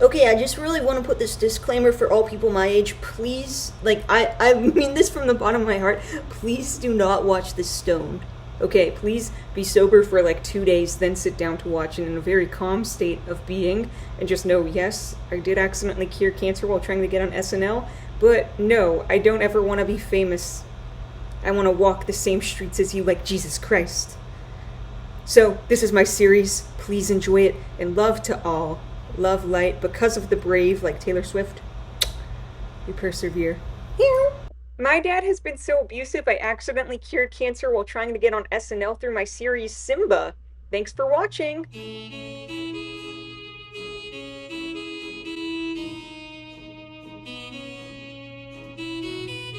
Okay, I just really want to put this disclaimer for all people my age. Please, like, I mean this from the bottom of my heart. Please do not watch this stoned. Okay, please be sober for like 2 days, then sit down to watch it in a very calm state of being, and just know, yes, I did accidentally cure cancer while trying to get on SNL, but no, I don't ever want to be famous. I want to walk the same streets as you like Jesus Christ. So, this is my series. Please enjoy it, and love to all. Love, light, because of the brave, like Taylor Swift. We persevere. My dad has been so abusive, I accidentally cured cancer while trying to get on SNL through my series SIMBA. Thanks for watching.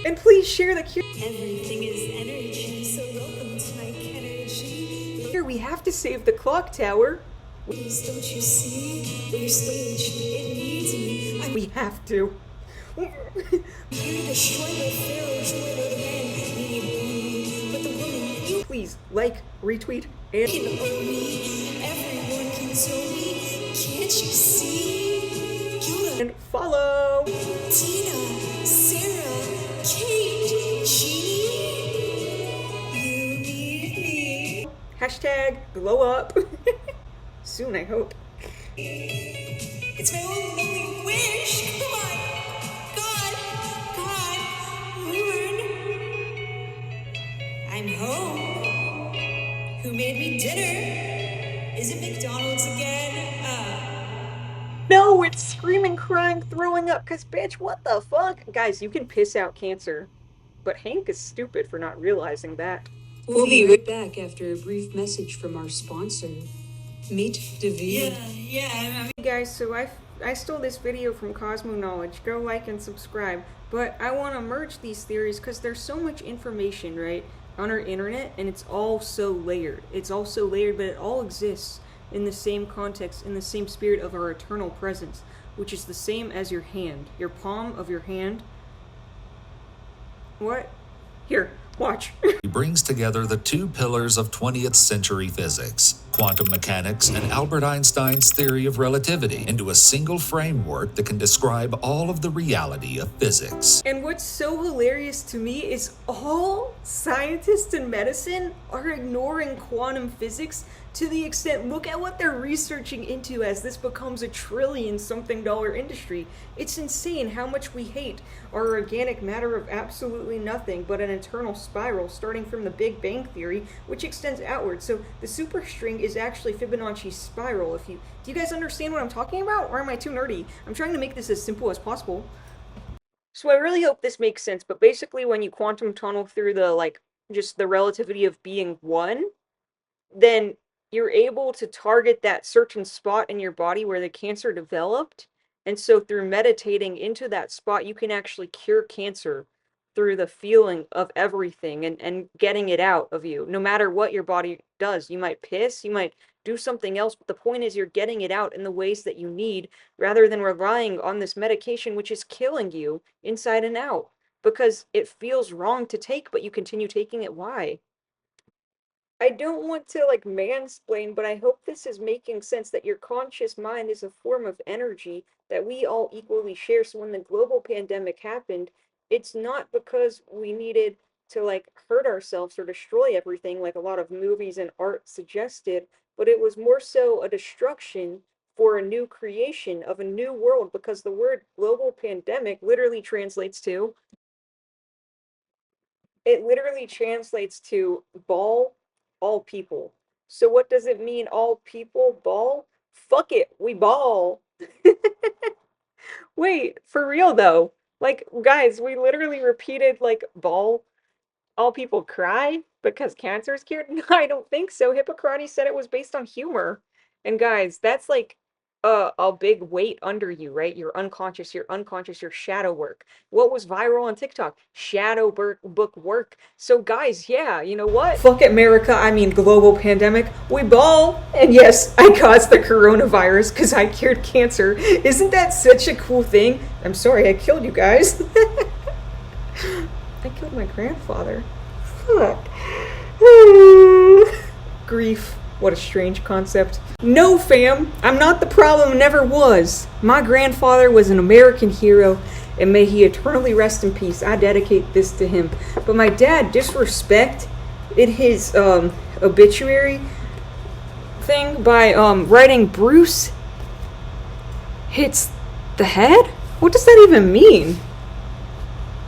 And please share the cure. Everything is energy, so welcome to my energy. Here we have to save the clock tower. Please, don't you see? Your stage, it needs me. We have to. I'm here to destroy the pharaoh, joy the men need me. But the woman, you Please, like, retweet, and can own me. Everyone can own me. Can't you see? Yoda, follow. Tina, Sarah, Kate, Jeannie. You need me. Hashtag glow up. Soon, I hope. It's my only wish. Come on. God, Lord. I'm home. Who made me dinner? Is it McDonald's again? No, it's screaming, crying, throwing up, cause bitch, what the fuck? Guys, you can piss out cancer. But Hank is stupid for not realizing that. We'll be right back after a brief message from our sponsor. Meet David. Yeah. Hey guys, so I stole this video from Cosmo Knowledge. Go like and subscribe. But I want to merge these theories because there's so much information, right, on our internet, and it's all so layered. It's all so layered, but it all exists in the same context, in the same spirit of our eternal presence, which is the same as your hand. Your palm of your hand. What? Here, watch. He brings together the two pillars of 20th century physics, quantum mechanics and Albert Einstein's theory of relativity, into a single framework that can describe all of the reality of physics. And what's so hilarious to me is all scientists in medicine are ignoring quantum physics to the extent, look at what they're researching into as this becomes a trillion-something dollar industry. It's insane how much we hate our organic matter of absolutely nothing but an eternal spiral starting from the Big Bang Theory, which extends outward. So the superstring is actually Fibonacci's spiral. Do you guys understand what I'm talking about, or am I too nerdy? I'm trying to make this as simple as possible. So I really hope this makes sense, but basically when you quantum tunnel through the, just the relativity of being one, then you're able to target that certain spot in your body where the cancer developed. And so through meditating into that spot, you can actually cure cancer through the feeling of everything and getting it out of you. No matter what your body does, you might piss, you might do something else, but the point is you're getting it out in the ways that you need rather than relying on this medication, which is killing you inside and out because it feels wrong to take, but you continue taking it. Why? I don't want to mansplain, but I hope this is making sense that your conscious mind is a form of energy that we all equally share. So when the global pandemic happened, it's not because we needed to hurt ourselves or destroy everything like a lot of movies and art suggested, but it was more so a destruction for a new creation of a new world, because the word global pandemic literally translates to ball all people. So what does it mean, all people ball? Fuck it, we ball. Wait, for real though. Guys, we literally repeated ball, all people cry because cancer is cured? No, I don't think so. Hippocrates said it was based on humor. And guys, that's a big weight under you, right? Your unconscious, your shadow work. What was viral on TikTok? Shadow book work. So guys, yeah, you know what? Fuck America, I mean global pandemic. We ball. And yes, I caused the coronavirus because I cured cancer. Isn't that such a cool thing? I'm sorry, I killed you guys. I killed my grandfather. Fuck. Grief. What a strange concept. No, fam, I'm not the problem, never was. My grandfather was an American hero, and may he eternally rest in peace. I dedicate this to him. But my dad, disrespect in his obituary thing by writing Bruce hits the head? What does that even mean?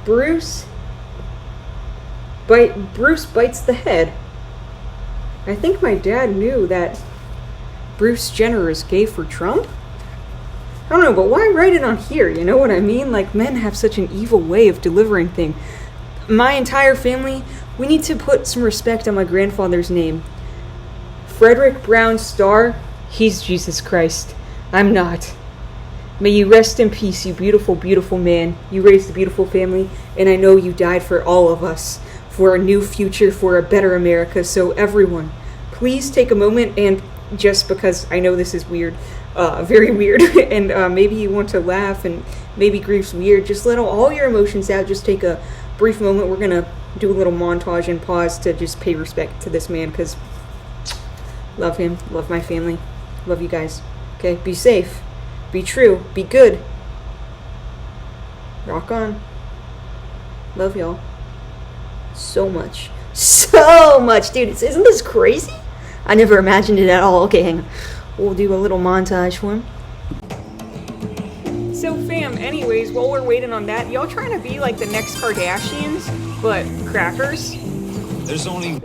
Bruce bites the head. I think my dad knew that Bruce Jenner is gay for Trump? I don't know, but why write it on here? You know what I mean? Like, men have such an evil way of delivering things. My entire family, we need to put some respect on my grandfather's name. Frederick Brown Starr, he's Jesus Christ. I'm not. May you rest in peace, you beautiful, beautiful man. You raised a beautiful family, and I know you died for all of us, for a new future, for a better America. So everyone, please take a moment, and just because I know this is weird, very weird, and maybe you want to laugh, and maybe grief's weird, just let all your emotions out. Just take a brief moment. We're gonna do a little montage and pause to just pay respect to this man, because love him, love my family, love you guys. Okay, be safe, be true, be good. Rock on. Love y'all. So much. So much, dude. Isn't this crazy? I never imagined it at all. Okay, hang on. We'll do a little montage for him. So, fam, anyways, while we're waiting on that, y'all trying to be like the next Kardashians, but crackers? There's only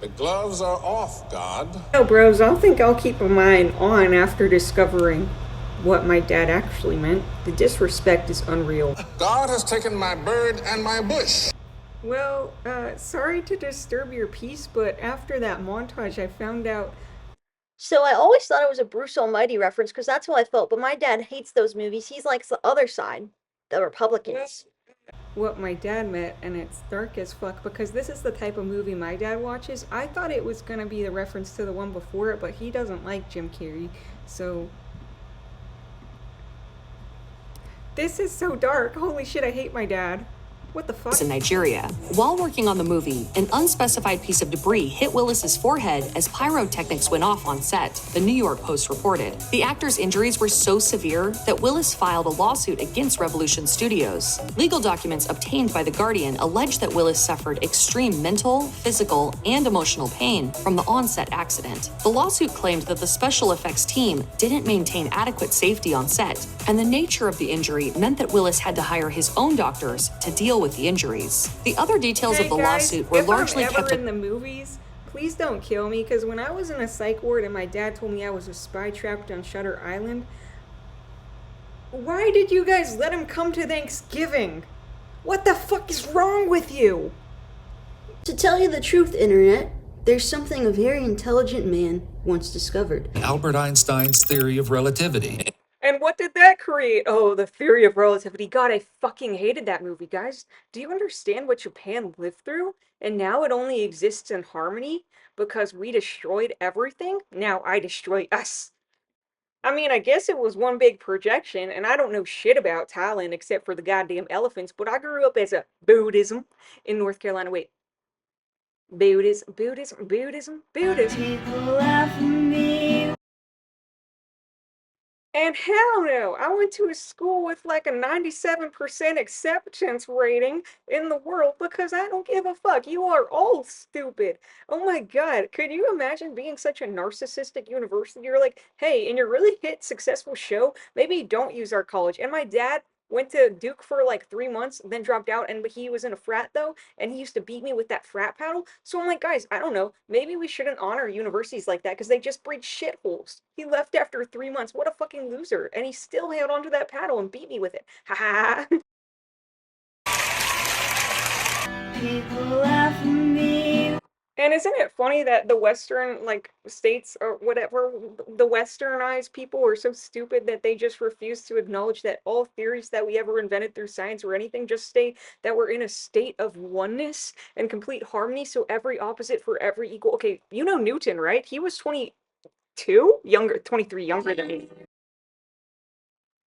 The gloves are off, God. No, bros, I think I'll keep mine on after discovering what my dad actually meant. The disrespect is unreal. God has taken my bird and my bush. Well, sorry to disturb your peace, but after that montage, I found out. So I always thought it was a Bruce Almighty reference because that's how I felt. But my dad hates those movies. He's like the other side, the Republicans. What my dad meant, and it's dark as fuck because this is the type of movie my dad watches. I thought it was gonna be the reference to the one before it, but he doesn't like Jim Carrey, so. This is so dark. Holy shit, I hate my dad. What the fuck? In Nigeria. While working on the movie, an unspecified piece of debris hit Willis's forehead as pyrotechnics went off on set, the New York Post reported. The actor's injuries were so severe that Willis filed a lawsuit against Revolution Studios. Legal documents obtained by The Guardian allege that Willis suffered extreme mental, physical, and emotional pain from the on-set accident. The lawsuit claimed that the special effects team didn't maintain adequate safety on set, and the nature of the injury meant that Willis had to hire his own doctors to deal with the injuries. The other details of the lawsuit were largely kept in the movies. Please don't kill me, because when I was in a psych ward and my dad told me I was a spy trapped on Shutter Island, why did you guys let him come to Thanksgiving? What the fuck is wrong with you? To tell you the truth, Internet, there's something a very intelligent man once discovered. Albert Einstein's theory of relativity. And what did that create? Oh, the theory of relativity. God, I fucking hated that movie, guys. Do you understand what Japan lived through? And now it only exists in harmony because we destroyed everything? Now I destroy us. I mean, I guess it was one big projection, and I don't know shit about Thailand except for the goddamn elephants, but I grew up as a Buddhism in North Carolina. Wait. Buddhism. And hell no, I went to a school with like a 97% acceptance rating in the world because I don't give a fuck. You are all stupid. Oh my god, could you imagine being such a narcissistic university? You're like, hey, in your really hit successful show, maybe don't use our college. And my dad went to Duke for like 3 months, then dropped out, and he was in a frat though, and he used to beat me with that frat paddle. So I'm like, guys, I don't know, maybe we shouldn't honor universities like that because they just breed shitholes. He left after 3 months. What a fucking loser. And he still held onto that paddle and beat me with it. Ha ha ha. people laugh at me. And isn't it funny that the Western, like, states or whatever, the Westernized people are so stupid that they just refuse to acknowledge that all theories that we ever invented through science or anything just state that we're in a state of oneness and complete harmony, so every opposite for every equal. Okay, you know Newton, right? He was 22? Younger, 23, younger than me.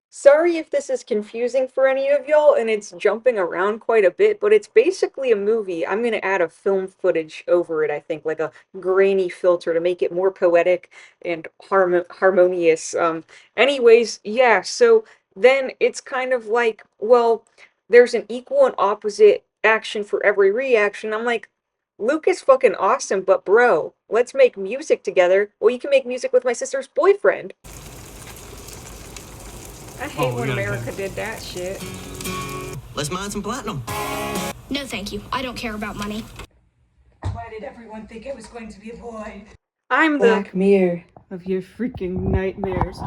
Sorry if this is confusing for any of y'all and it's jumping around quite a bit, but it's basically a movie. I'm gonna add a film footage over it, I think, like a grainy filter to make it more poetic and harmonious. Anyways, yeah, so then it's kind of like, well, there's an equal and opposite action for every reaction. I'm like, Luke is fucking awesome, but bro, let's make music together. Well, you can make music with my sister's boyfriend. I hate when America did that shit. Let's mine some platinum. No, thank you. I don't care about money. Why did everyone think I was going to be a boy? I'm the Black Mirror of your freaking nightmares.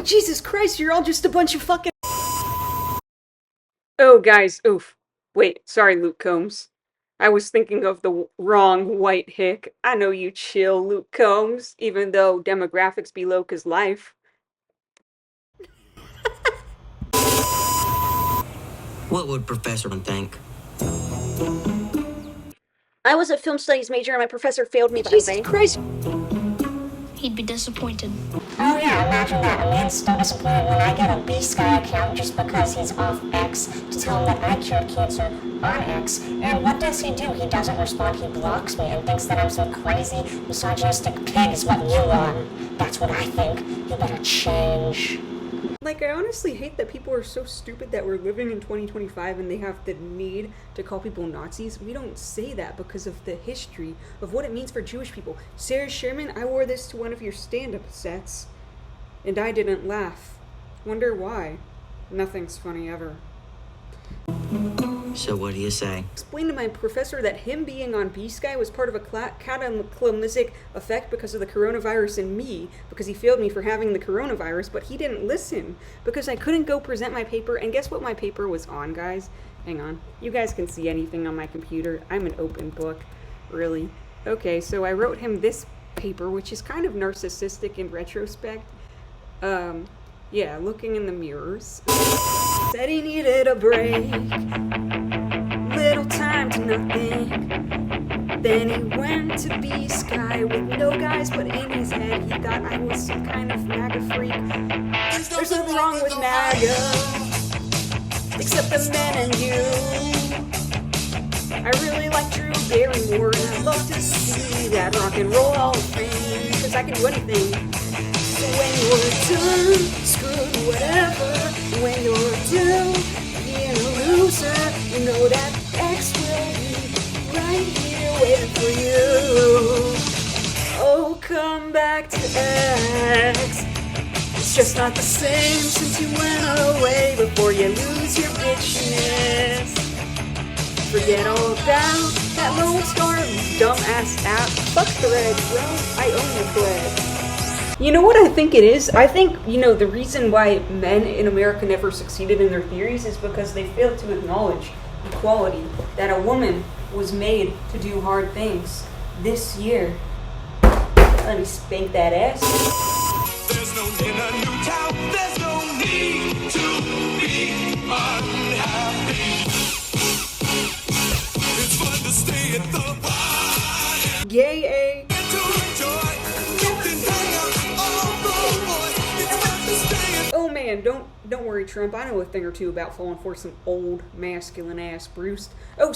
Jesus Christ, you're all just a bunch of fucking. Oh, guys, oof. Wait, sorry, Luke Combs. I was thinking of the wrong white hick. I know you chill, Luke Combs, even though demographics be low 'cause life. What would Professor think? I was a film studies major and my professor failed me by Jesus Christ. He'd be disappointed. Oh yeah, imagine that. A man's so disappointed when I get a B-Sky account just because he's off X to tell him that I cured cancer on X. And what does he do? He doesn't respond. He blocks me and thinks that I'm some crazy, misogynistic pig is what you are. That's what I think. You better change. Like, I honestly hate that people are so stupid that we're living in 2025 and they have the need to call people Nazis. We don't say that because of the history of what it means for Jewish people. Sarah Sherman, I wore this to one of your stand-up sets, and I didn't laugh. Wonder why? Nothing's funny ever. So what do you say? Explained to my professor that him being on B-Sky was part of a cataclysmic effect because of the coronavirus in me, because he failed me for having the coronavirus, but he didn't listen because I couldn't go present my paper. And guess what my paper was on, guys? Hang on. You guys can see anything on my computer. I'm an open book. Really. Okay, so I wrote him this paper, which is kind of narcissistic in retrospect. Yeah, looking in the mirrors. Said he needed a break. Little time to nothing. Then he went to B-Sky with no guys, but in his head he thought I was some kind of MAGA freak. There's nothing wrong with MAGA, except the men and you. I really like Drew Barrymore, and I'd love to see that rock and roll Hall of Fame, because I can do anything. So when you're done, screw whatever. When you're done being a loser, you know that X will be right here waiting for you. Oh, come back to X. It's just not the same since you went away before you lose your bitchiness. Forget all about that Lone Star dumbass app. Fuck Threads, bro. I own the Threads. You know what I think it is? I think, the reason why men in America never succeeded in their theories is because they failed to acknowledge equality, that a woman was made to do hard things. This year, let me spank that ass. There's no need in a new town, there's no need to be unhappy. It's fun to stay at the bar. Yay, Oh man, don't worry, Trump. I know a thing or two about falling for some old masculine ass Bruce. Oh,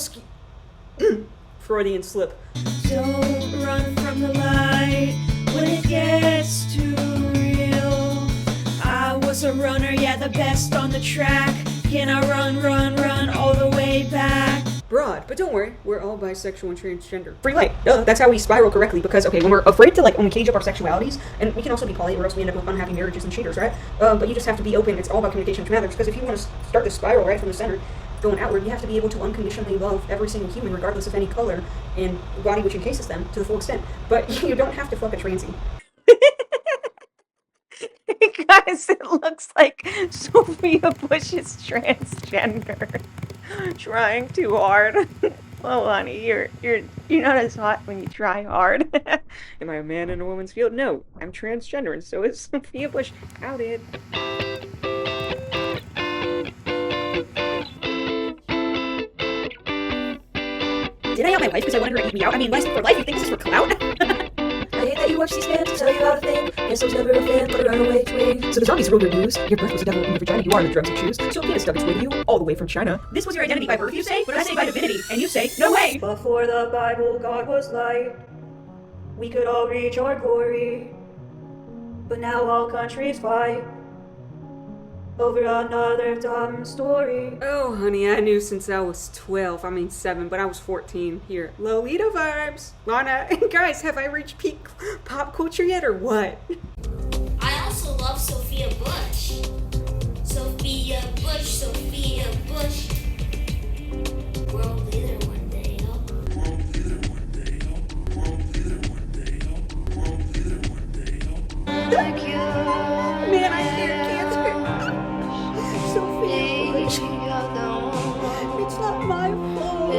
Freudian slip. Don't run from the light when it gets too real. I was a runner, yeah, the best on the track. Can I run all the way back? Broad, but don't worry, we're all bisexual and transgender. Free light. That's how we spiral correctly, because, okay, when we're afraid to, only cage up our sexualities, and we can also be poly, or else we end up with unhappy marriages and cheaters, right? But you just have to be open. It's all about communication, which matters, because if you want to start this spiral right from the center, going outward, you have to be able to unconditionally love every single human, regardless of any color and body which encases them, to the full extent. But you don't have to fuck a transie. Guys, it looks like Sophia Bush is transgender. Trying too hard. Oh, honey, you're not as hot when you try hard. Am I a man in a woman's field? No, I'm transgender, and so is Sophia Bush. Outed. Did I out my wife because I wanted her to eat me out? I mean, license for life, you think this is for clout? I hate that you watch C-SPAN to tell you how to think. Guess I was never a fan, but around away twin. So the zombies rule your news. Your birth was a devil in your vagina. You are the drugs you choose. So a penis stuck its way to you all the way from China. This was your identity by birth, you say? But I say by divinity. And you say, no way! Before the Bible, God was light. We could all reach our glory. But now all countries fight over another dumb story. Oh, honey, I knew since I was 12. I mean 7, but I was 14. Here, Lolita vibes. Lana, guys, have I reached peak pop culture yet or what? I also love Sophia Bush. Sophia Bush, Sophia Bush. World leader one day, yo. World leader one day, yo. World leader one day, yo. World leader one day, yo. Man, I can't cancer. Sophia Bush. It's not my fault.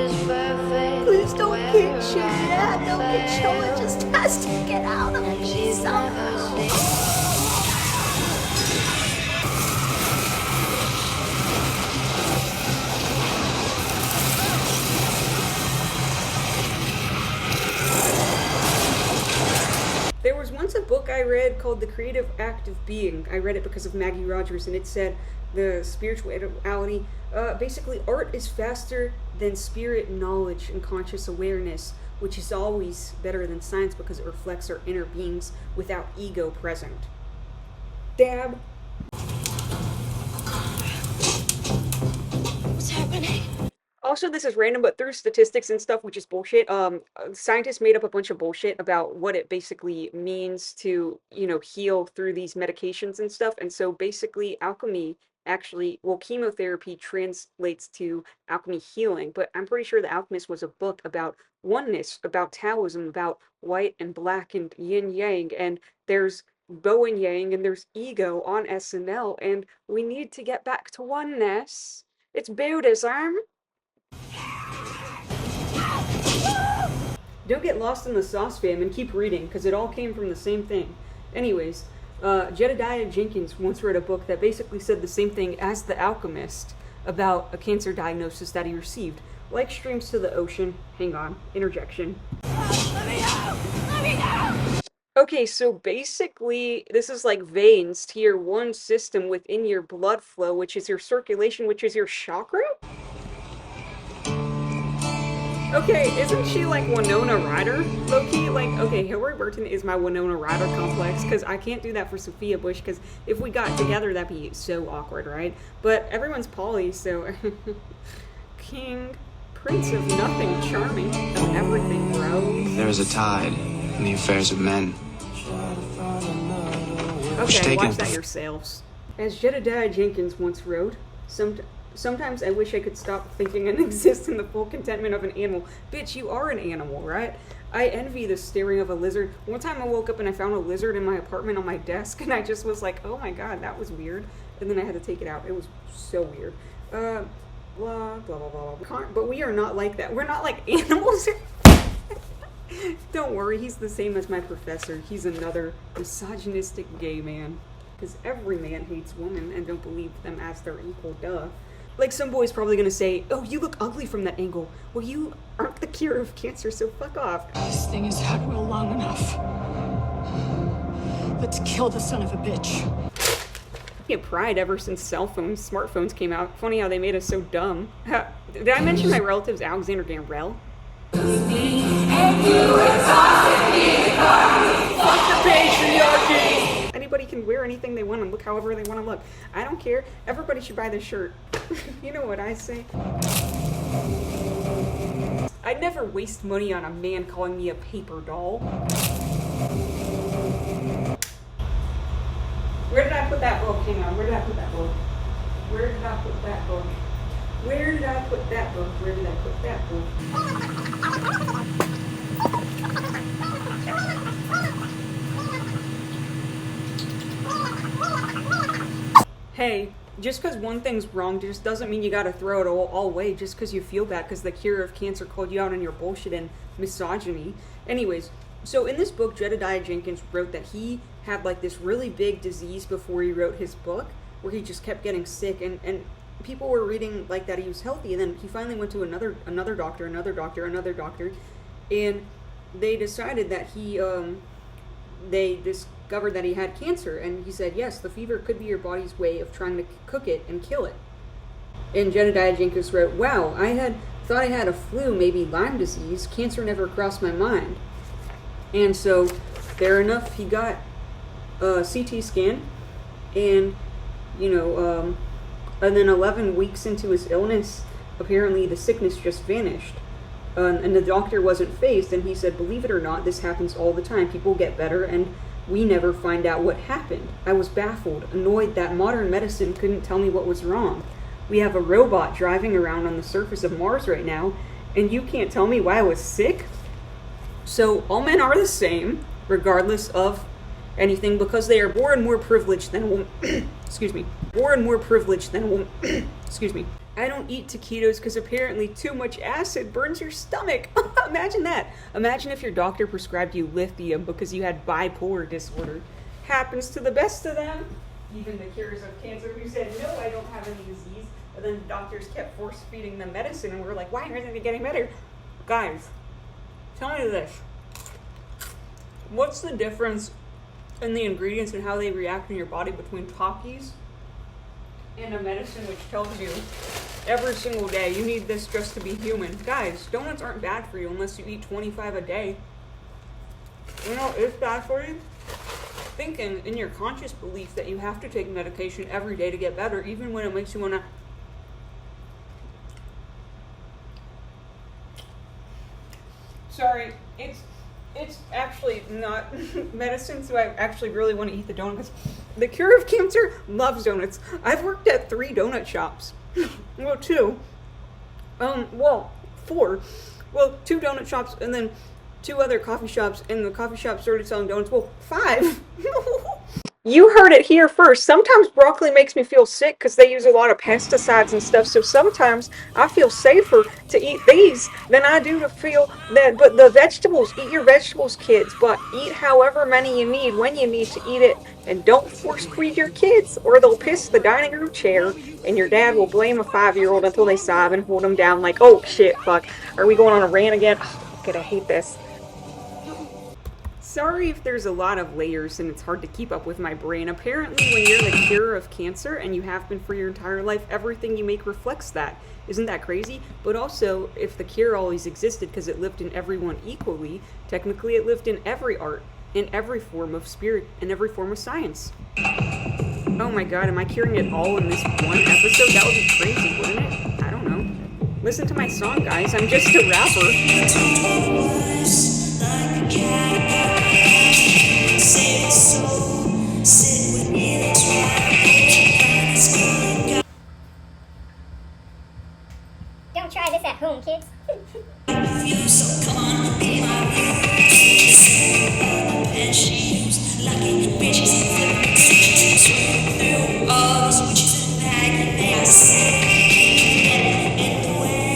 Please don't get shit. Yeah, don't get shit. It just has to get out of me somehow. There was once a book I read called The Creative Act of Being. I read it because of Maggie Rogers, and it said the spirituality, basically art is faster than spirit knowledge and conscious awareness, which is always better than science because it reflects our inner beings without ego present. Dab. What's happening? Also, this is random, but through statistics and stuff, which is bullshit, scientists made up a bunch of bullshit about what it basically means to, heal through these medications and stuff. And so basically alchemy chemotherapy translates to alchemy healing, but I'm pretty sure The Alchemist was a book about oneness, about Taoism, about white and black and yin yang, and there's Bo and Yang, and there's ego on SNL, and we need to get back to oneness. It's Buddhism. Don't get lost in the sauce, fam, and keep reading, because it all came from the same thing. Anyways, Jedediah Jenkins once read a book that basically said the same thing as The Alchemist about a cancer diagnosis that he received. Like streams to the ocean. Hang on. Interjection. Let me out! Let me out! Okay, so basically, this is like veins to your one system within your blood flow, which is your circulation, which is your chakra? Okay, isn't she like Winona Ryder, low-key? Like, okay, Hillary Burton is my Winona Ryder complex, because I can't do that for Sophia Bush, because if we got together, that'd be so awkward, right? But everyone's poly, so... King, Prince of nothing, charming, of everything, bro. There is a tide in the affairs of men. Okay, watch that yourselves. As Jedediah Jenkins once wrote, sometimes I wish I could stop thinking and exist in the full contentment of an animal. Bitch, you are an animal, right? I envy the staring of a lizard. One time I woke up and I found a lizard in my apartment on my desk, and I just was like, oh my god, that was weird. And then I had to take it out. It was so weird. Blah, blah, blah, blah, blah. But we are not like that. We're not like animals. Don't worry, he's the same as my professor. He's another misogynistic gay man. Because every man hates women and don't believe them as their equal, duh. Like, some boy's probably gonna say, oh, you look ugly from that angle. Well, you aren't the cure of cancer, so fuck off. This thing has had Will long enough. Let's kill the son of a bitch. Get pride ever since smartphones came out. Funny how they made us so dumb. Did I mention my relative's Alexander Gambrell? Fuck the patriarchy! Anybody can wear anything they want and look however they want to look. I don't care. Everybody should buy this shirt. You know what I say? I'd never waste money on a man calling me a paper doll. Where did I put that book? Hang on, where did I put that book? Where did I put that book? Where did I put that book? Where did I put that book? Hey, just because one thing's wrong just doesn't mean you gotta throw it all away just because you feel bad because the cure of cancer called you out on your bullshit and misogyny. Anyways, so in this book, Jedediah Jenkins wrote that he had like this really big disease before he wrote his book, where he just kept getting sick, and people were reading like that he was healthy, and then he finally went to another doctor, and they decided that they discovered that he had cancer, and he said, yes, the fever could be your body's way of trying to cook it and kill it. And Jedediah Jenkins wrote, wow, thought I had a flu, maybe Lyme disease. Cancer never crossed my mind. And so, fair enough, he got a CT scan, and, and then 11 weeks into his illness, apparently the sickness just vanished. And the doctor wasn't fazed, and he said, believe it or not, this happens all the time. People get better, and we never find out what happened. I was baffled, annoyed that modern medicine couldn't tell me what was wrong. We have a robot driving around on the surface of Mars right now, and you can't tell me why I was sick? So, all men are the same, regardless of anything, because they are born more privileged than women. Excuse me. Born more privileged than women. Excuse me. I don't eat taquitos because apparently too much acid burns your stomach. Imagine that. Imagine if your doctor prescribed you lithium because you had bipolar disorder. Happens to the best of them. Even the cures of cancer who said, no, I don't have any disease. But then doctors kept force feeding them medicine, and we're like, why aren't they getting better? Guys, tell me this. What's the difference in the ingredients and how they react in your body between Takis and a medicine which tells you every single day you need this just to be human? Guys, donuts aren't bad for you unless you eat 25 a day. You know, it's bad for you. Thinking in your conscious belief that you have to take medication every day to get better, even when it makes you want to. Sorry, it's actually not medicine, so I actually really want to eat the donut because the cure of cancer loves donuts. I've worked at 3 donut shops. Well, 2. 4. Well, 2 donut shops and then 2 other coffee shops, and the coffee shop started selling donuts. Well, 5. You heard it here first. Sometimes broccoli makes me feel sick because they use a lot of pesticides and stuff. So sometimes I feel safer to eat these than I do to feel that. But the vegetables, eat your vegetables, kids. But eat however many you need when you need to eat it. And don't force feed your kids or they'll piss the dining room chair. And your dad will blame a 5-year-old until they sob and hold them down like, oh shit, fuck. Are we going on a rant again? Oh, God, I hate this. Sorry if there's a lot of layers and it's hard to keep up with my brain. Apparently, when you're the cure of cancer and you have been for your entire life, everything you make reflects that. Isn't that crazy? But also, if the cure always existed because it lived in everyone equally, technically it lived in every art, in every form of spirit, in every form of science. Oh my god, am I curing it all in this one episode? That would be crazy, wouldn't it? I don't know. Listen to my song, guys. I'm just a rapper. Don't try this at home, kids.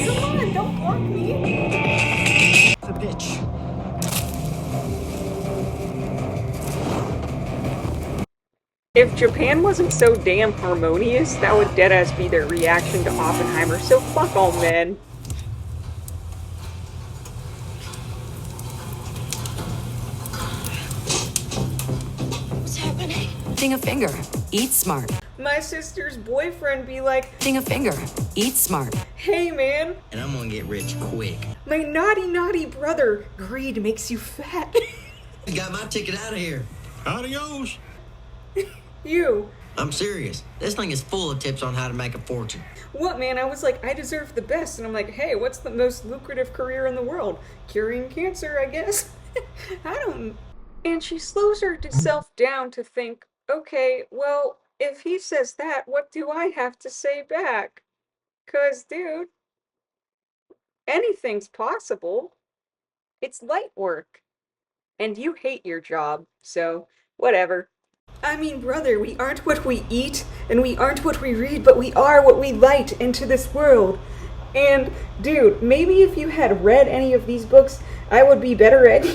Come on, don't block me. The bitch. If Japan wasn't so damn harmonious, that would deadass be their reaction to Oppenheimer, so fuck all men. What's happening? Thing a finger. Eat smart. My sister's boyfriend be like, Thing a finger. Eat smart. hey man, And I'm gonna get rich quick. my naughty brother, greed makes you fat. I got my ticket out of here. Adios. You. I'm serious. This thing is full of tips on how to make a fortune. What, man? I was like, I deserve the best. And I'm like, hey, what's the most lucrative career in the world? Curing cancer, I guess? I don't. And she slows herself down to think, okay, well, if he says that, what do I have to say back? 'Cause, dude, anything's possible. It's light work. And you hate your job, so whatever. I mean, brother, we aren't what we eat, and we aren't what we read, but we are what we light into this world. And, dude, maybe if you had read any of these books, I would be better at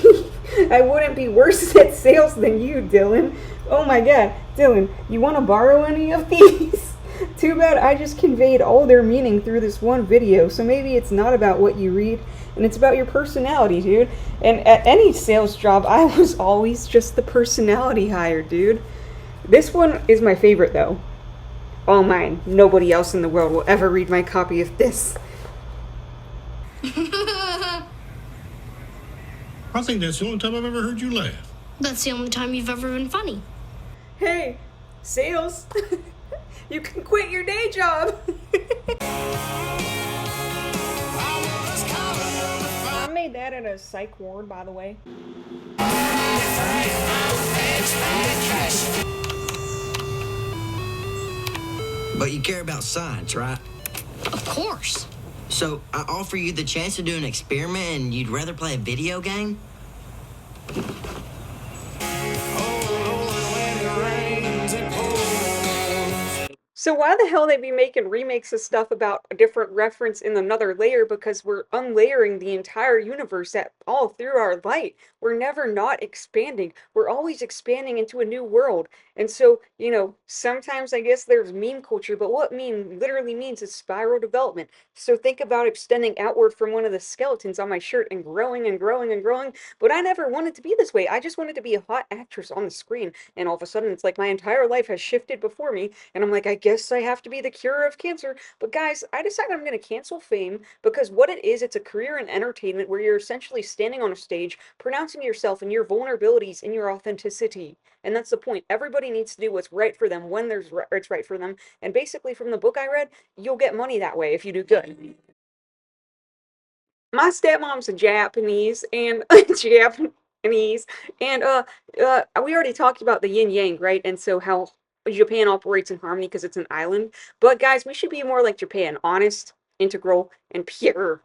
I wouldn't be worse at sales than you, Dylan. Oh my god, Dylan, you want to borrow any of these? Too bad I just conveyed all their meaning through this one video, so maybe it's not about what you read, and it's about your personality, dude. And at any sales job, I was always just the personality hire, dude. This one is my favorite, though. All mine. Nobody else in the world will ever read my copy of this. I think that's the only time I've ever heard you laugh. That's the only time you've ever been funny. Hey, sales. You can quit your day job. I made that in a psych ward, by the way. But you care about science, right? Of course. So I offer you the chance to do an experiment and you'd rather play a video game? So why the hell they be making remakes of stuff about a different reference in another layer? Because we're unlayering the entire universe at all through our light. We're never not expanding. We're always expanding into a new world. And so, you know, sometimes I guess there's meme culture, but what meme literally means is spiral development. So think about extending outward from one of the skeletons on my shirt and growing and growing and growing. But I never wanted to be this way. I just wanted to be a hot actress on the screen. And all of a sudden it's like my entire life has shifted before me. And I'm like, I guess I have to be the cure of cancer. But guys, I decided I'm going to cancel fame because what it is, it's a career in entertainment where you're essentially standing on a stage, pronouncing yourself and your vulnerabilities and your authenticity. And that's the point. Everybody needs to do what's right for them when it's right for them. And basically, from the book I read, you'll get money that way if you do good. My stepmom's a Japanese and Japanese, and we already talked about the yin yang, right? And so how Japan operates in harmony because it's an island. But guys, we should be more like Japan, honest, integral, and pure.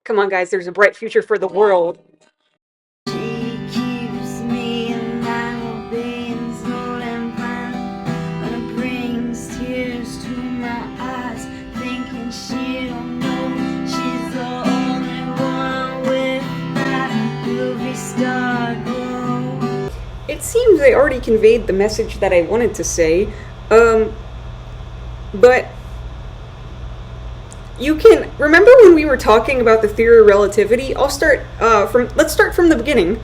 Come on, guys, there's a bright future for the world. It seems I already conveyed the message that I wanted to say, but you can remember when we were talking about the theory of relativity. Let's start from the beginning.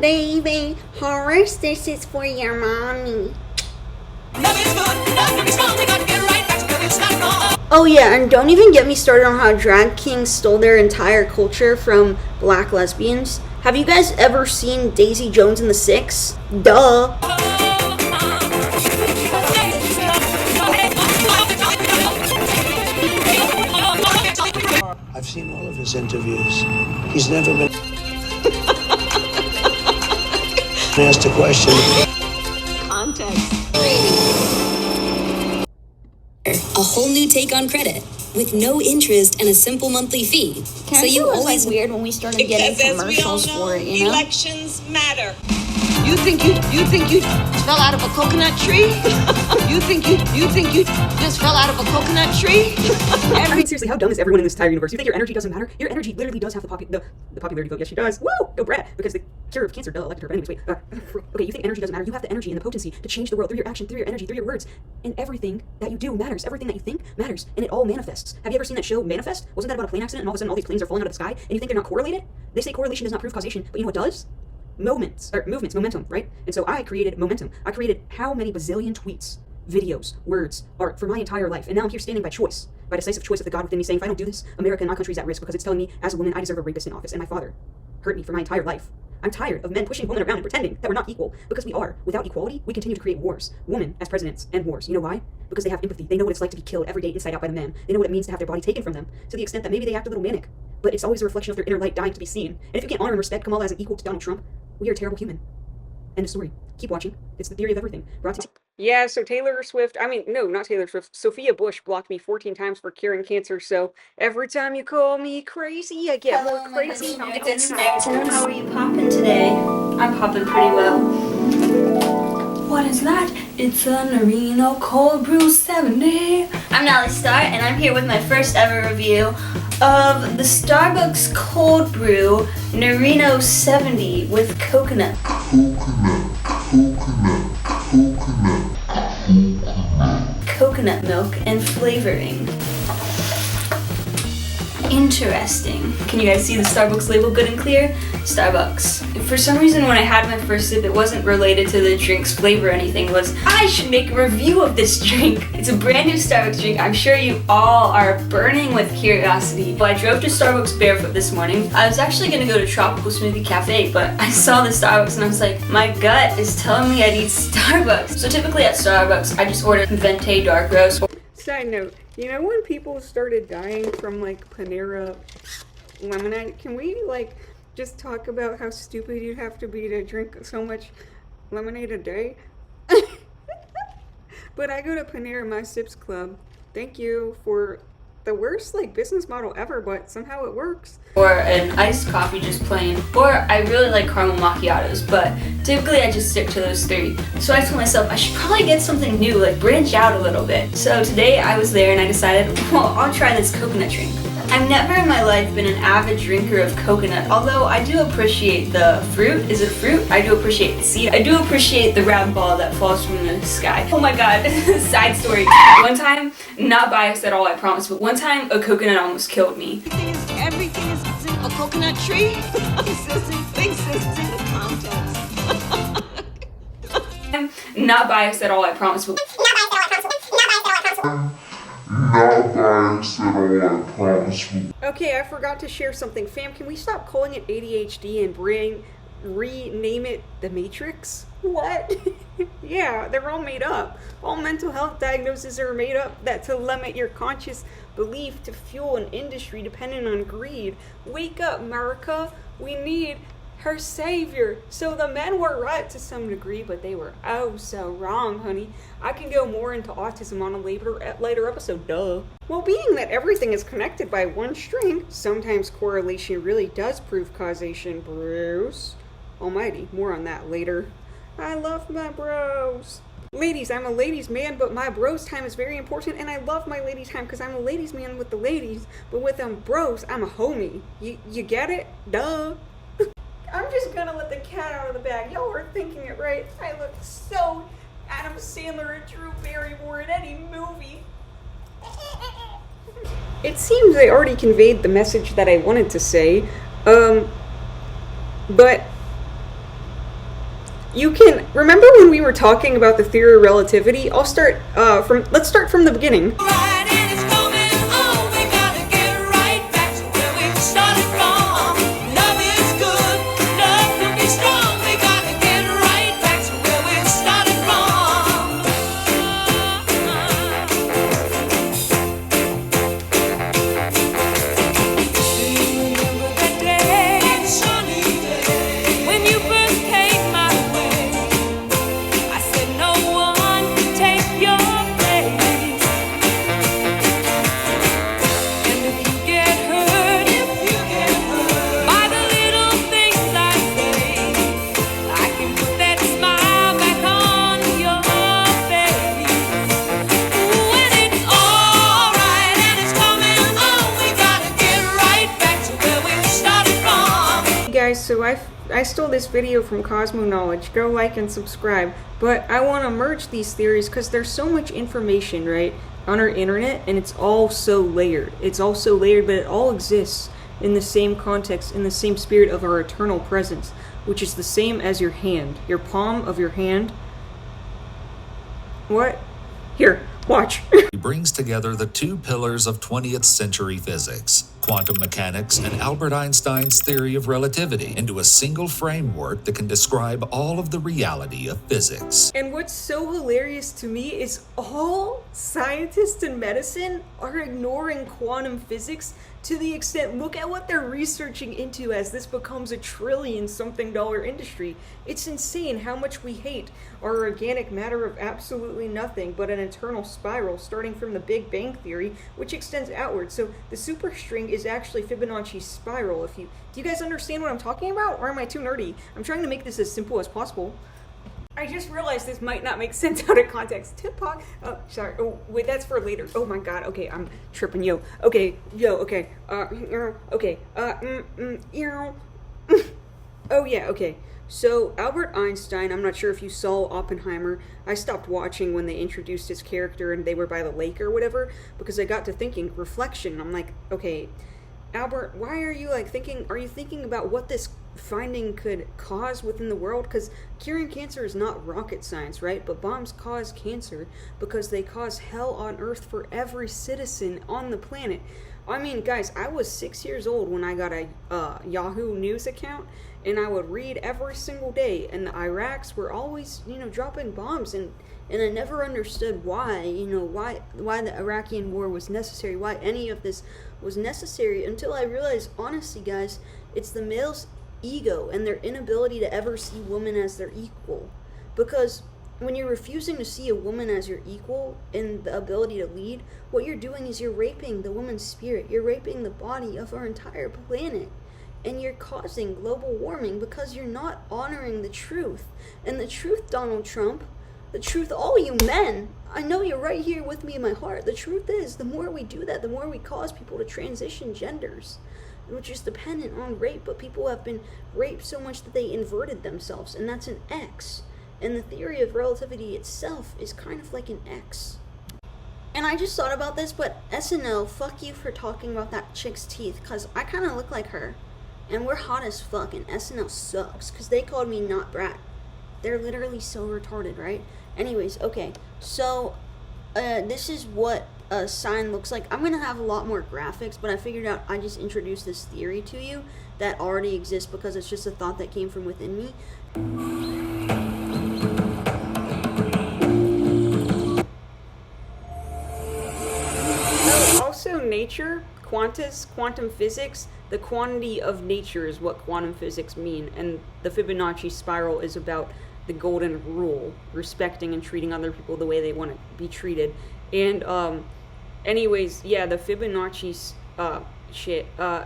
Baby, Horace, this is for your mommy. Oh yeah, and don't even get me started on how drag kings stole their entire culture from black lesbians. Have you guys ever seen Daisy Jones and the Six? Duh. I've seen all of his interviews. He's never been asked a question. Context. A whole new take on credit with no interest and a simple monthly fee. So you always weird when we started getting commercials for it, you know? Elections matter. You think you fell out of a coconut tree? you think you just fell out of a coconut tree? I mean, seriously, how dumb is everyone in this entire universe? You think your energy doesn't matter? Your energy literally does have the popularity vote. Yes, she does. Woo! Go Brett! Because the cure of cancer, elected her. But anyways, wait. Okay, you think energy doesn't matter? You have the energy and the potency to change the world through your action, through your energy, through your words. And everything that you do matters. Everything that you think matters. And it all manifests. Have you ever seen that show, Manifest? Wasn't that about a plane accident and all of a sudden all these planes are falling out of the sky? And you think they're not correlated? They say correlation does not prove causation, but you know what does? Movements, momentum, right? And so I created momentum. I created how many bazillion tweets, videos, words, art for my entire life. And now I'm here standing by choice, by decisive choice of the God within me saying, if I don't do this, America and my country is at risk because it's telling me, as a woman, I deserve a rapist in office. And my father hurt me for my entire life. I'm tired of men pushing women around and pretending that we're not equal, because we are. Without equality, we continue to create wars. Women as presidents and wars. You know why? Because they have empathy. They know what it's like to be killed every day inside out by the man. They know what it means to have their body taken from them, to the extent that maybe they act a little manic. But it's always a reflection of their inner light dying to be seen. And if you can't honor and respect Kamala as an equal to Donald Trump, well, you're a terrible human. End of story. Keep watching. It's the theory of everything. Brought to Yeah, so Taylor Swift, no, not Taylor Swift, Sophia Bush blocked me 14 times for curing cancer, so every time you call me crazy, I get more crazy. It's Nectar. How are you popping today? I'm popping pretty well. What is that? It's a Norino Cold Brew 70. I'm Natalie Starr, and I'm here with my first ever review of the Starbucks Cold Brew Norino 70 with coconut. Coconut milk and flavoring. Interesting. Can you guys see the Starbucks label good and clear? Starbucks. For some reason when I had my first sip, it wasn't related to the drink's flavor or anything. It was, I should make a review of this drink. It's a brand new Starbucks drink. I'm sure you all are burning with curiosity. Well, I drove to Starbucks barefoot this morning. I was actually gonna go to Tropical Smoothie Cafe, but I saw the Starbucks and I was like, my gut is telling me I need Starbucks. So typically at Starbucks, I just order Venti Dark Roast. Side note, you know when people started dying from like Panera lemonade, can we like just talk about how stupid you'd have to be to drink so much lemonade a day? But I go to Panera, my Sips Club. Thank you for the worst like business model ever, but somehow it works. Or an iced coffee just plain. Or I really like caramel macchiatos, but typically I just stick to those three. So I told myself I should probably get something new, like branch out a little bit. So today I was there and I decided, well, I'll try this coconut drink. I've never in my life been an avid drinker of coconut, although I do appreciate the fruit. Is it fruit? I do appreciate the seed. I do appreciate the round ball that falls from the sky. Oh my god, side story. One time, not biased at all, I promise, but one time a coconut almost killed me. Everything is a coconut tree? Sissy thinks it's in the context. I'm not biased at all, I promise, but Okay, I forgot to share something. Fam, can we stop calling it ADHD and rename it The Matrix? What? Yeah, they're all made up. All mental health diagnoses are made up that to limit your conscious belief to fuel an industry dependent on greed. Wake up, America. We need her savior. So the men were right to some degree, but they were oh so wrong, honey. I can go more into autism on a later episode, duh. Well, being that everything is connected by one string, sometimes correlation really does prove causation, Bruce. Almighty, more on that later. I love my bros. Ladies, I'm a ladies man, but my bros time is very important, and I love my ladies time because I'm a ladies man with the ladies, but with them bros, I'm a homie. You get it? Duh. I'm just gonna let the cat out of the bag. Y'all are thinking it right. I look so Adam Sandler and Drew Barrymore in any movie. It seems I already conveyed the message that I wanted to say, but you can remember when we were talking about the theory of relativity? Let's start from the beginning. so I stole this video from Cosmo Knowledge. Go like and subscribe. But I want to merge these theories because there's so much information, right, on our internet, and it's all so layered. It's all so layered, but it all exists in the same context, in the same spirit of our eternal presence, which is the same as your hand, your palm of your hand. What? Here, watch. He brings together the two pillars of 20th century physics, quantum mechanics and Albert Einstein's theory of relativity, into a single framework that can describe all of the reality of physics. And what's so hilarious to me is all scientists in medicine are ignoring quantum physics to the extent, look at what they're researching into as this becomes a trillion-something-dollar industry. It's insane how much we hate our organic matter of absolutely nothing but an eternal spiral starting from the Big Bang Theory, which extends outward. So the superstring is actually Fibonacci's spiral. Do you guys understand what I'm talking about, or am I too nerdy? I'm trying to make this as simple as possible. I just realized this might not make sense out of context. Tupac. Oh, sorry. Oh, wait, that's for later. Oh my god. Okay, I'm tripping. Yo. Okay. Okay. Okay. Oh yeah. Okay. So Albert Einstein. I'm not sure if you saw Oppenheimer. I stopped watching when they introduced his character and they were by the lake or whatever because I got to thinking reflection. I'm like, okay, Albert, why are you thinking? Are you thinking about what this finding could cause within the world? Because curing cancer is not rocket science, right? But bombs cause cancer because they cause hell on earth for every citizen on the planet. I mean, guys, I was 6 years old when I got a Yahoo News account, and I would read every single day, and the Iraqs were always, dropping bombs, and I never understood why, why the Iraqi war was necessary, why any of this was necessary, until I realized, honestly, guys, it's the male's ego and their inability to ever see women as their equal. Because when you're refusing to see a woman as your equal in the ability to lead, what you're doing is you're raping the woman's spirit. You're raping the body of our entire planet. And you're causing global warming because you're not honoring the truth. And the truth, Donald Trump, the truth, all you men, I know you're right here with me in my heart. The truth is, the more we do that, the more we cause people to transition genders, which is dependent on rape. But people have been raped so much that they inverted themselves, and that's an X. And the theory of relativity itself is kind of like an X. And I just thought about this, but SNL, fuck you for talking about that chick's teeth, because I kind of look like her. And we're hot as fuck, and SNL sucks, because they called me not brat. They're literally so retarded, right? Anyways, okay, so this is what a sign looks like. I'm going to have a lot more graphics, but I figured out I just introduced this theory to you that already exists because it's just a thought that came from within me. Also, nature, quantum physics, the quantity of nature is what quantum physics mean, and the Fibonacci spiral is about the golden rule, respecting and treating other people the way they want to be treated. And anyways, yeah, the Fibonacci's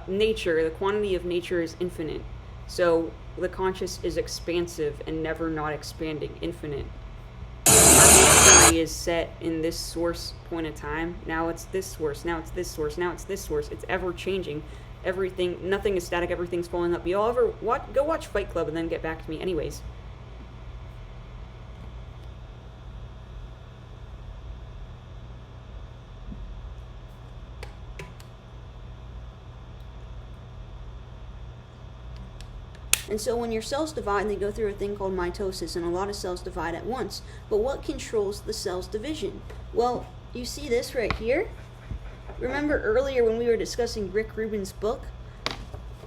nature, the quantity of nature is infinite. So the conscious is expansive and never not expanding, infinite. Our history is set in this source point of time. Now it's this source, now it's this source, now it's this source. It's ever changing. Everything, nothing is static, everything's falling up. Y'all ever go watch Fight Club and then get back to me. Anyways. And so when your cells divide, they go through a thing called mitosis, and a lot of cells divide at once. But what controls the cell's division? Well, you see this right here? Remember earlier when we were discussing Rick Rubin's book?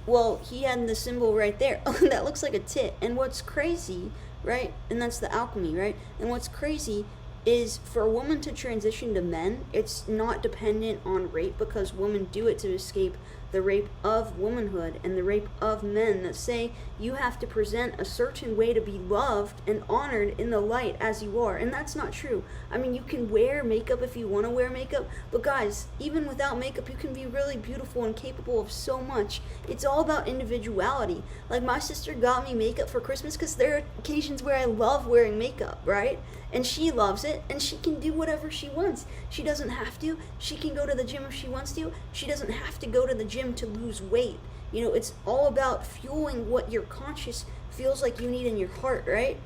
Well, he had the symbol right there. Oh, that looks like a tit. And what's crazy, right? And that's the alchemy, right? And what's crazy is for a woman to transition to men, it's not dependent on rape because women do it to escape the rape of womanhood and the rape of men that say you have to present a certain way to be loved and honored in the light as you are. And that's not true. I mean, you can wear makeup if you want to wear makeup, but guys, even without makeup, you can be really beautiful and capable of so much. It's all about individuality. Like, my sister got me makeup for Christmas because there are occasions where I love wearing makeup, right? And she loves it, and she can do whatever she wants. She doesn't have to. She can go to the gym if she wants to. She doesn't have to go to the gym to lose weight. You know, it's all about fueling what your conscious feels like you need in your heart, right?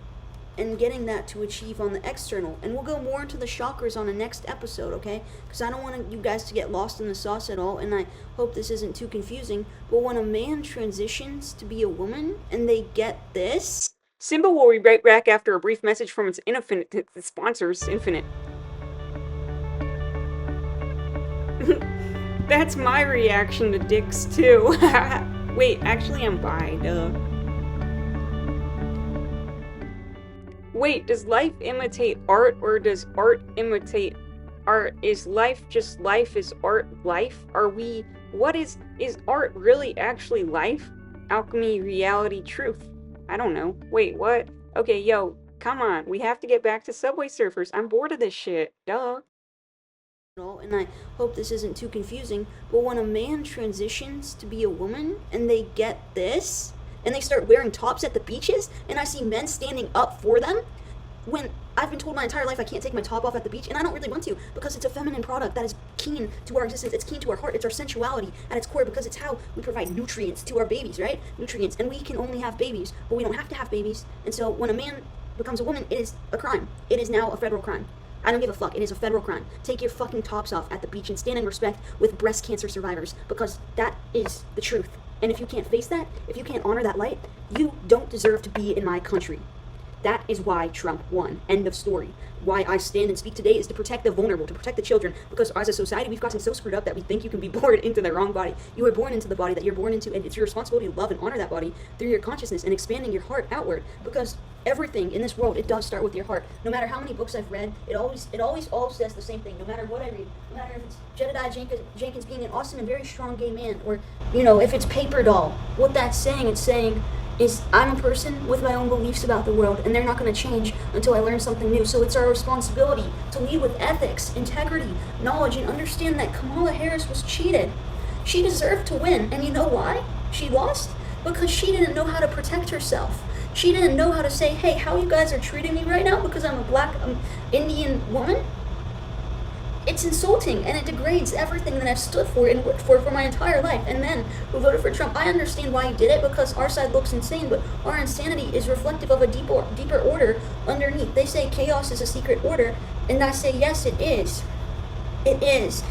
And getting that to achieve on the external. And we'll go more into the chakras on the next episode, okay? Because I don't want you guys to get lost in the sauce at all, and I hope this isn't too confusing. But when a man transitions to be a woman and they get this... SIMBA will be right back after a brief message from its sponsors, Infinite. That's my reaction to dicks, too. Wait, actually I'm bi, duh. Wait, does life imitate art, or does art imitate art? Is life just life? Is art life? Is art really actually life? Alchemy, reality, truth. I don't know. Wait, what? Okay, yo, come on. We have to get back to Subway Surfers. I'm bored of this shit. Duh. And I hope this isn't too confusing, but when a man transitions to be a woman and they get this, and they start wearing tops at the beaches, and I see men standing up for them, when I've been told my entire life I can't take my top off at the beach, and I don't really want to, because it's a feminine product that is keen to our existence, it's keen to our heart, it's our sensuality at its core, because it's how we provide nutrients to our babies, right? Nutrients, and we can only have babies, but we don't have to have babies, and so when a man becomes a woman, it is a crime. It is now a federal crime. I don't give a fuck. It is a federal crime. Take your fucking tops off at the beach and stand in respect with breast cancer survivors, because that is the truth. And if you can't face that, if you can't honor that light, you don't deserve to be in my country. That is why Trump won. End of story. Why I stand and speak today is to protect the vulnerable, to protect the children, because as a society we've gotten so screwed up that we think you can be born into the wrong body. You are born into the body that you're born into, and it's your responsibility to love and honor that body through your consciousness and expanding your heart outward, because everything in this world, it does start with your heart. No matter how many books I've read, it always all says the same thing. No matter what I read, no matter if it's Jedediah Jenkins being an awesome and very strong gay man, or, you know, if it's Paper Doll, what that's saying, it's saying is I'm a person with my own beliefs about the world, and they're not going to change until I learn something new. So it's our responsibility to lead with ethics, integrity, knowledge, and understand that Kamala Harris was cheated. She deserved to win, and you know why she lost? Because she didn't know how to protect herself. She didn't know how to say, hey, how you guys are treating me right now because I'm a black Indian woman? It's insulting, and it degrades everything that I've stood for and worked for my entire life. And men who voted for Trump, I understand why you did it, because our side looks insane, but our insanity is reflective of a deeper order underneath. They say chaos is a secret order, and I say yes, it is. It is,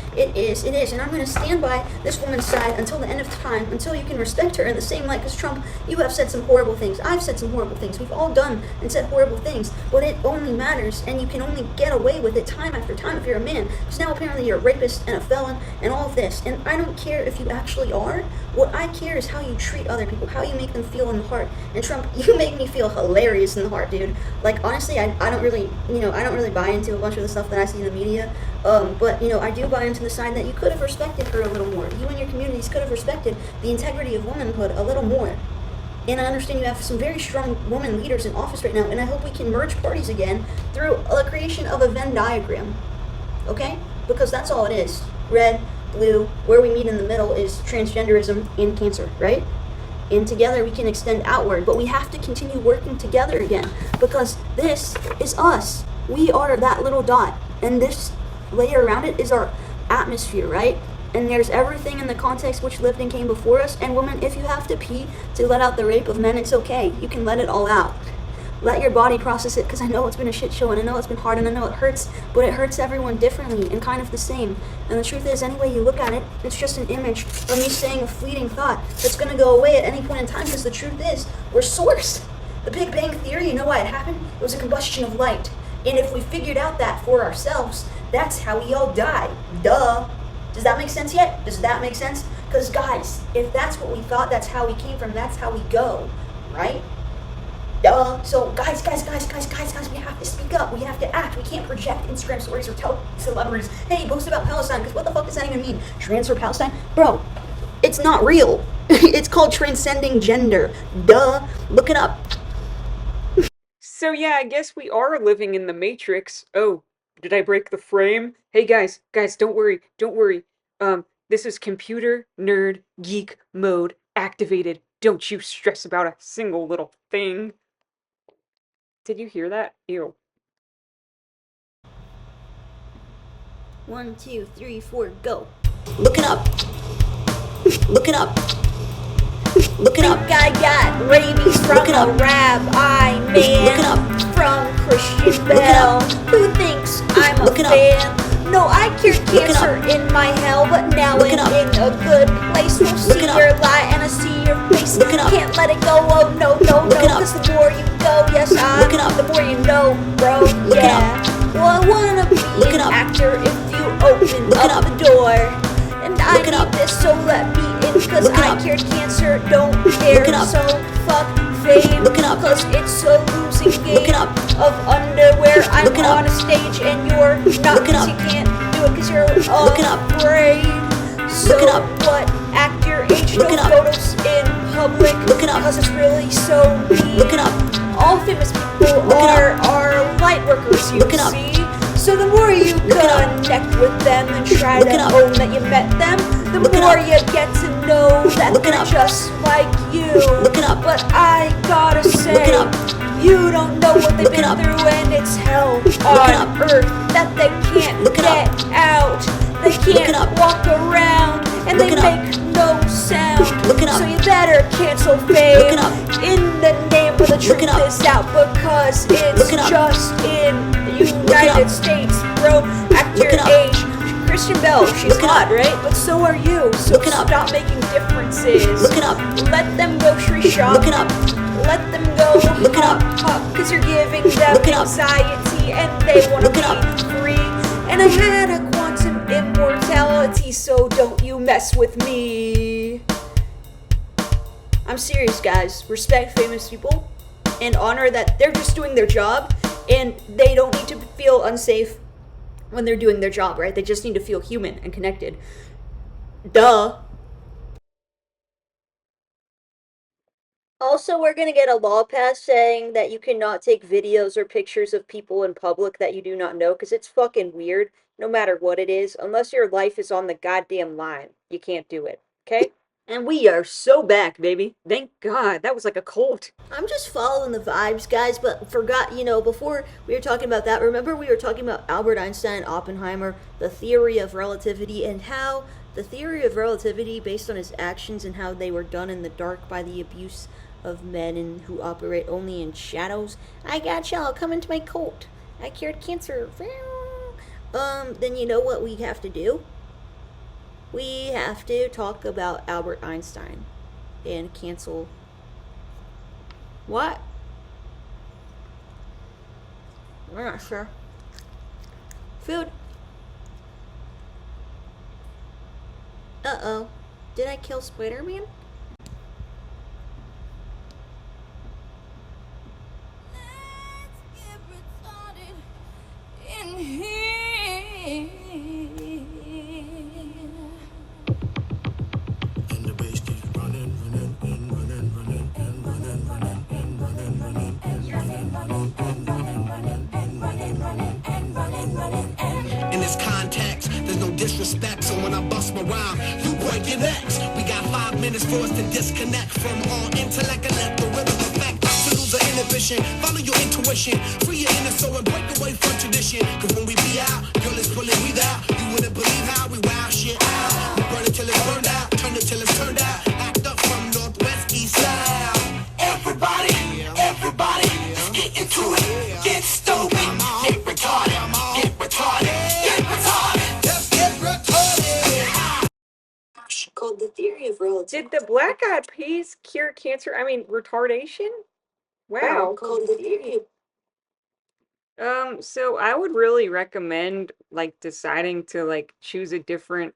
and I'm going to stand by this woman's side until the end of time, until you can respect her in the same light. Because Trump, you have said some horrible things, I've said some horrible things, we've all done and said horrible things, but it only matters, and you can only get away with it time after time if you're a man, because now apparently you're a rapist and a felon and all of this, and I don't care if you actually are. What I care is how you treat other people, how you make them feel in the heart. And Trump, you make me feel hilarious in the heart, dude. Like, honestly, I don't really, I don't really buy into a bunch of the stuff that I see in the media, but, I do buy into the side that you could have respected her a little more. You and your communities could have respected the integrity of womanhood a little more. And I understand you have some very strong woman leaders in office right now, and I hope we can merge parties again through the creation of a Venn diagram. Okay? Because that's all it is. Red, blue, where we meet in the middle is transgenderism and cancer, right? And together we can extend outward, but we have to continue working together again, because this is us. We are that little dot, and this layer around it is our atmosphere, right? And there's everything in the context which lived and came before us. And women, if you have to pee to let out the rape of men, it's okay. You can let it all out. Let your body process it, because I know it's been a shit show, and I know it's been hard, and I know it hurts, but it hurts everyone differently and kind of the same. And the truth is, any way you look at it, it's just an image of me saying a fleeting thought that's going to go away at any point in time, because the truth is, we're sourced. The Big Bang Theory, you know why it happened? It was a combustion of light. And if we figured out that for ourselves, that's how we all die. Duh. Does that make sense yet? Does that make sense? Because guys, if that's what we thought, that's how we came from, that's how we go, right? Duh. So guys, we have to speak up. We have to act. We can't project Instagram stories or tell celebrities, hey, post about Palestine, because what the fuck does that even mean? Transfer Palestine? Bro, it's not real. It's called transcending gender. Duh. Look it up. So yeah, I guess we are living in the Matrix. Oh, did I break the frame? Hey guys, don't worry. This is computer nerd geek mode activated. Don't you stress about a single little thing. Did you hear that? Ew. 1, 2, 3, 4, go. Look it up. Look it up. Look it up. I got rabies from a rabbi man from Christian Bell who thinks I'm a fan. No, I cured cancer in my hell, but now I'm in a good place. We'll see your lie and I see your face. Can't let it go, oh no, cause the more you go, yes, the more you know, bro, yeah. Well, I wanna be an actor if you open up the door. And I need this, so let me in, cause I cured cancer, don't care. So fuck fame, cause it's a losing game of underwear. I'm on a stage and you're not, cause you can't do it cause you're afraid. So what, act your age, no photos in public, cause it's really so mean. All famous people are light workers, you see. So the more you connect with them and try to own that you met them, the more you get to know that they're just like you. But I gotta say, you don't know what they've been through, and it's hell on earth that they can't get out. They can't walk around, and they make no sound. So you better cancel fame in the name of the truth is out, because it's just in the United States, bro. Act your age. Christian Bell, she's hot, right? But so are you. So stop making differences. Let them grocery shop. Let them go hop, cause you're giving them anxiety and they wanna be free. And I had a quantum immortality, so don't you mess with me. I'm serious, guys. Respect famous people and honor that they're just doing their job and they don't need to feel unsafe when they're doing their job, right? They just need to feel human and connected. Duh. Also, we're gonna get a law passed saying that you cannot take videos or pictures of people in public that you do not know, because it's fucking weird, no matter what it is. Unless your life is on the goddamn line, you can't do it, okay? And we are so back, baby. Thank God. That was like a cult. I'm just following the vibes, guys, but forgot, before we were talking about that, remember we were talking about Albert Einstein, Oppenheimer, the theory of relativity, and how the theory of relativity, based on his actions and how they were done in the dark by the abuse of men and who operate only in shadows. I got y'all. Come into my cult. I cured cancer. Then you know what we have to do? We have to talk about Albert Einstein and cancel. What? We're not sure. Food. Uh-oh. Did I kill Spider-Man? In this context, there's no disrespect, so when I bust my rhyme, you break your necks. We got 5 minutes for us to disconnect from all intellect and let the rhythm effect to lose our inhibition. Follow your intuition, free your inner soul and break away from tradition. Cause when we be out, girl, it's pulling we out. You wouldn't believe how we wow shit out. We burn it till it's burned out, turn it till it's turned out. Act up from northwest, east side. Everybody, let's get into it. Get stupid, get retarded, get retarded, get retarded. Let's get retarded. Called the theory of relativity. Did the Black Eyed Peas cure cancer? I mean, retardation? Wow. Called the theory of So I would really recommend deciding to choose a different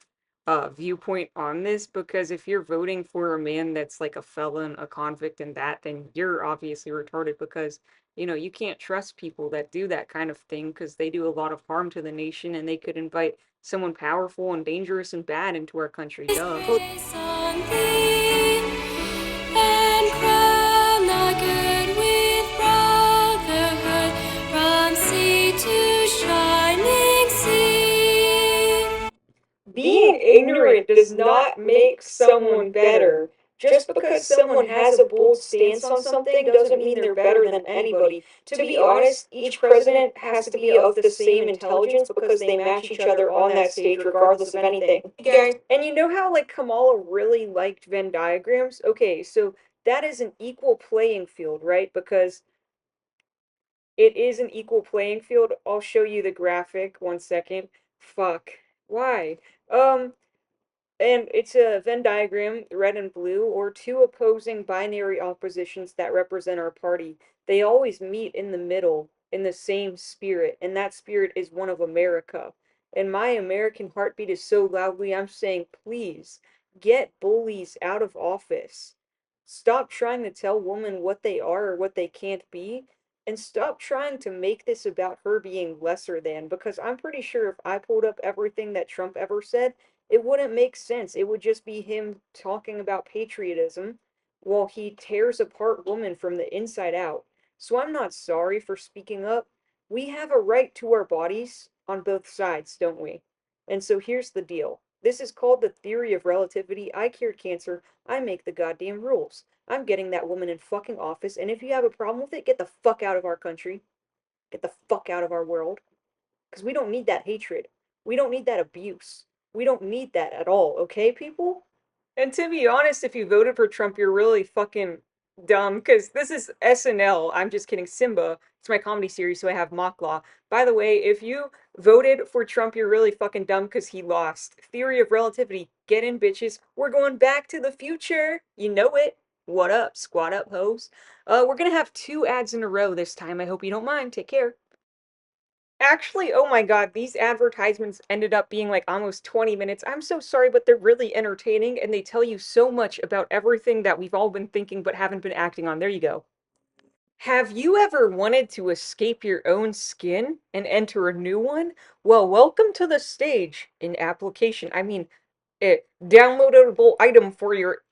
viewpoint on this, because if you're voting for a man that's like a felon, a convict, and that, then you're obviously retarded, because you can't trust people that do that kind of thing, because they do a lot of harm to the nation and they could invite someone powerful and dangerous and bad into our country. Duh. Being ignorant does not make someone better. Just because someone has a bold stance on something doesn't mean they're better than anybody. To be honest, each president has to be of the same intelligence because they match each other on that stage regardless of anything. Okay. And you know how like Kamala really liked Venn diagrams? Okay, so that is an equal playing field, right? Because it is an equal playing field. I'll show you the graphic. 1 second. Fuck. Why? And it's a Venn diagram, red and blue, or two opposing binary oppositions that represent our party. They always meet in the middle in the same spirit, and that spirit is one of America. And my American heartbeat is so loudly, I'm saying, please, get bullies out of office. Stop trying to tell women what they are or what they can't be, and stop trying to make this about her being lesser than, because I'm pretty sure if I pulled up everything that Trump ever said, it wouldn't make sense. It would just be him talking about patriotism while he tears apart women from the inside out. So I'm not sorry for speaking up. We have a right to our bodies on both sides, don't we? And so here's the deal. This is called the theory of relativity. I cured cancer. I make the goddamn rules. I'm getting that woman in fucking office, and if you have a problem with it, get the fuck out of our country. Get the fuck out of our world. Because we don't need that hatred. We don't need that abuse. We don't need that at all, okay, people? And to be honest, if you voted for Trump, you're really fucking dumb, because this is SNL. I'm just kidding. SIMBA. It's my comedy series, so I have mock law. By the way, if you voted for Trump, you're really fucking dumb because he lost. Theory of relativity. Get in, bitches. We're going back to the future. You know it. What up? Squat up, hoes. We're gonna have 2 ads in a row this time. I hope you don't mind. Take care. Actually, oh my god, these advertisements ended up being like almost 20 minutes. I'm so sorry, but they're really entertaining and they tell you so much about everything that we've all been thinking but haven't been acting on. There you go. Have you ever wanted to escape your own skin and enter a new one? Well, welcome to the stage in application. I mean, downloadable item for your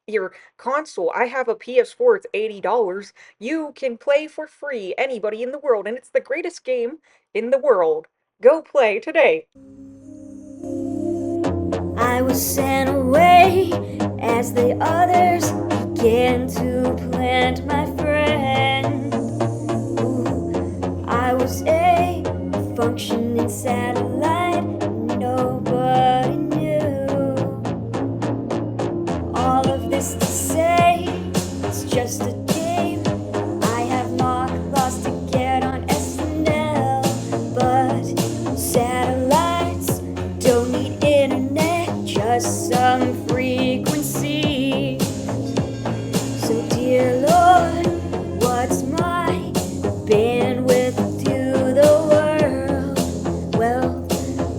console. I have a PS4, it's $80. You can play for free anybody in the world, and it's the greatest game in the world. Go play today. I was sent away as the others began to plant my friend. Ooh, I was a functioning satellite, nobody knew. All of this to say, it's just a game. I have not lost to get on SNL, but satellites don't need internet, just some frequency. So dear Lord, what's my bandwidth to the world? Well,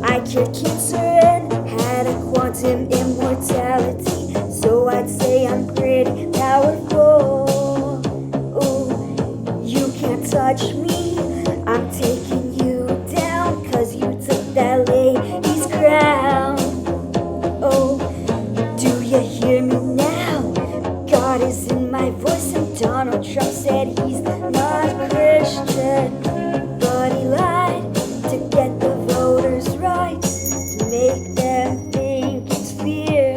I cured cancer and had a quantum immortality, so I'd say I'm pretty powerful. Ooh, you can't touch me, I'm taking you down, cause you took that lady's crown. Oh, do you hear me now? God is in my voice, and Donald Trump said he's not Christian, but he lied to get the voters' rights, to make them think it's fear.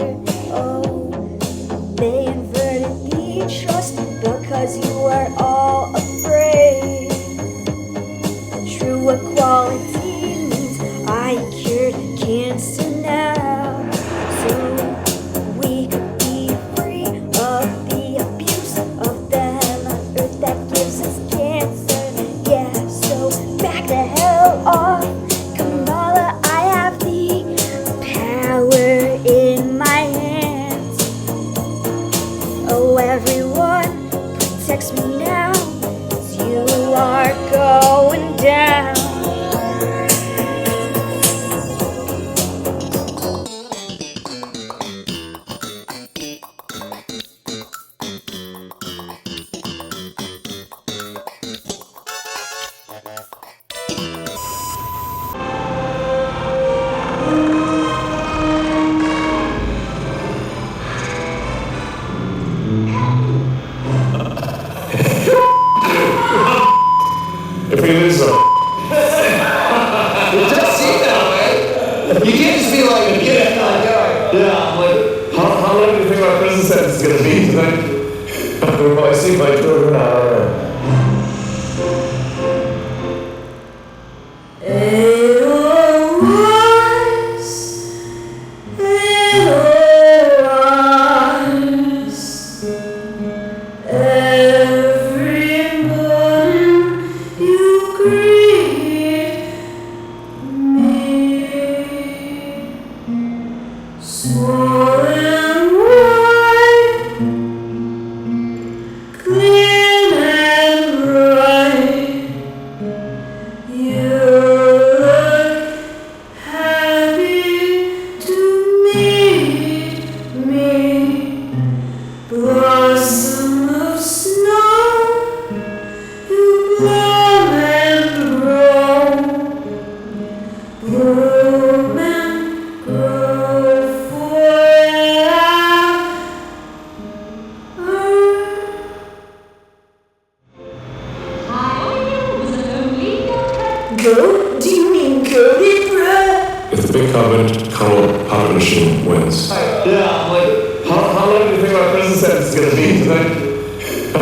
Oh, they inverted the trust because you are all afraid. True equality means I cured cancer now, so we could be free of the abuse of the hell on earth that gives us cancer. Yeah, so back the hell off, Kamala. I have the power in my hands. Oh, everyone, protects me now, 'cause you are going down. If it is a it does seem that way. You can't just be like, get it, like, yeah, like, how long do you think our president's sentence gonna be tonight? Will I see my children? I don't know. Blossom of snow, you bloom and grow, bloom and grow forever. Go? Do you mean goaded, bruh? If the big carbon color puppet machine wins. Yeah, like, how long do you think my prison sentence is gonna be tonight?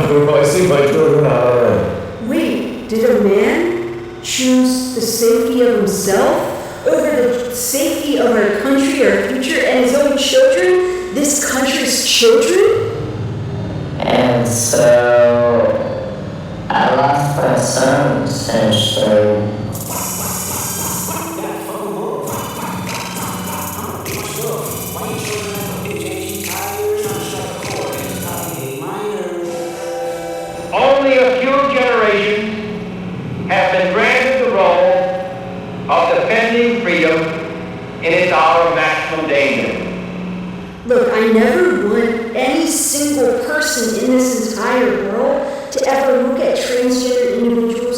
Will I see my children? I don't know. Wait, did a man choose the safety of himself over the safety of our country, our future, and his own children? This country's children? And so I lost my son essentially. Only a few generations have been granted the role of defending freedom in its hour of maximum danger. Look, I never want any single person in this entire world to ever look at transgender individuals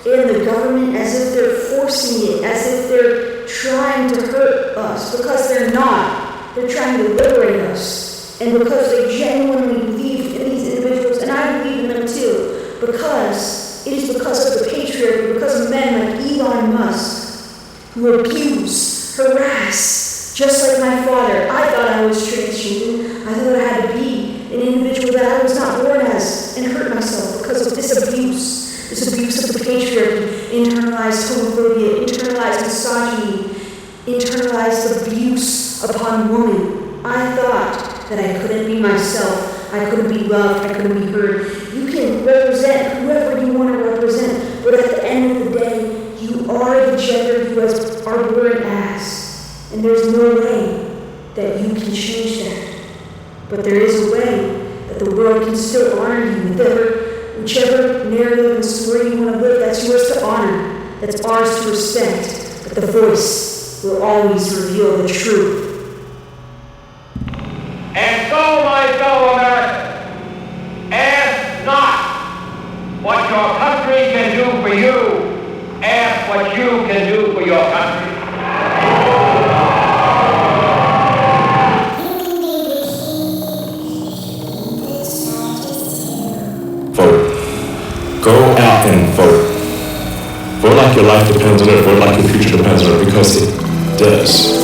and the government as if they're forcing it, as if they're trying to hurt us, because they're not. They're trying to liberate us. And because they genuinely believe in these individuals, and I believe in them too, because it is because of the patriarchy, because of men like Elon Musk, who abuse, harass, just like my father. I thought I was transhuman. I thought I had to be an individual that I was not born as, and hurt myself because of this abuse of the patriarchy, internalized homophobia, internalized misogyny, internalized abuse upon woman. I thought that I couldn't be myself, I couldn't be loved, I couldn't be heard. You can represent whoever you want to represent, but at the end of the day, you are the gender you are born as. And there's no way that you can change that. But there is a way that the world can still honor you, whichever narrative and story you want to live, that's yours to honor, that's ours to respect. But the voice will always reveal the truth. And so, my fellow Americans, ask not what your country can do for you, ask what you can do for your country. Vote. Go out and vote. Vote like your life depends on it. Vote like your future depends on it, because it does.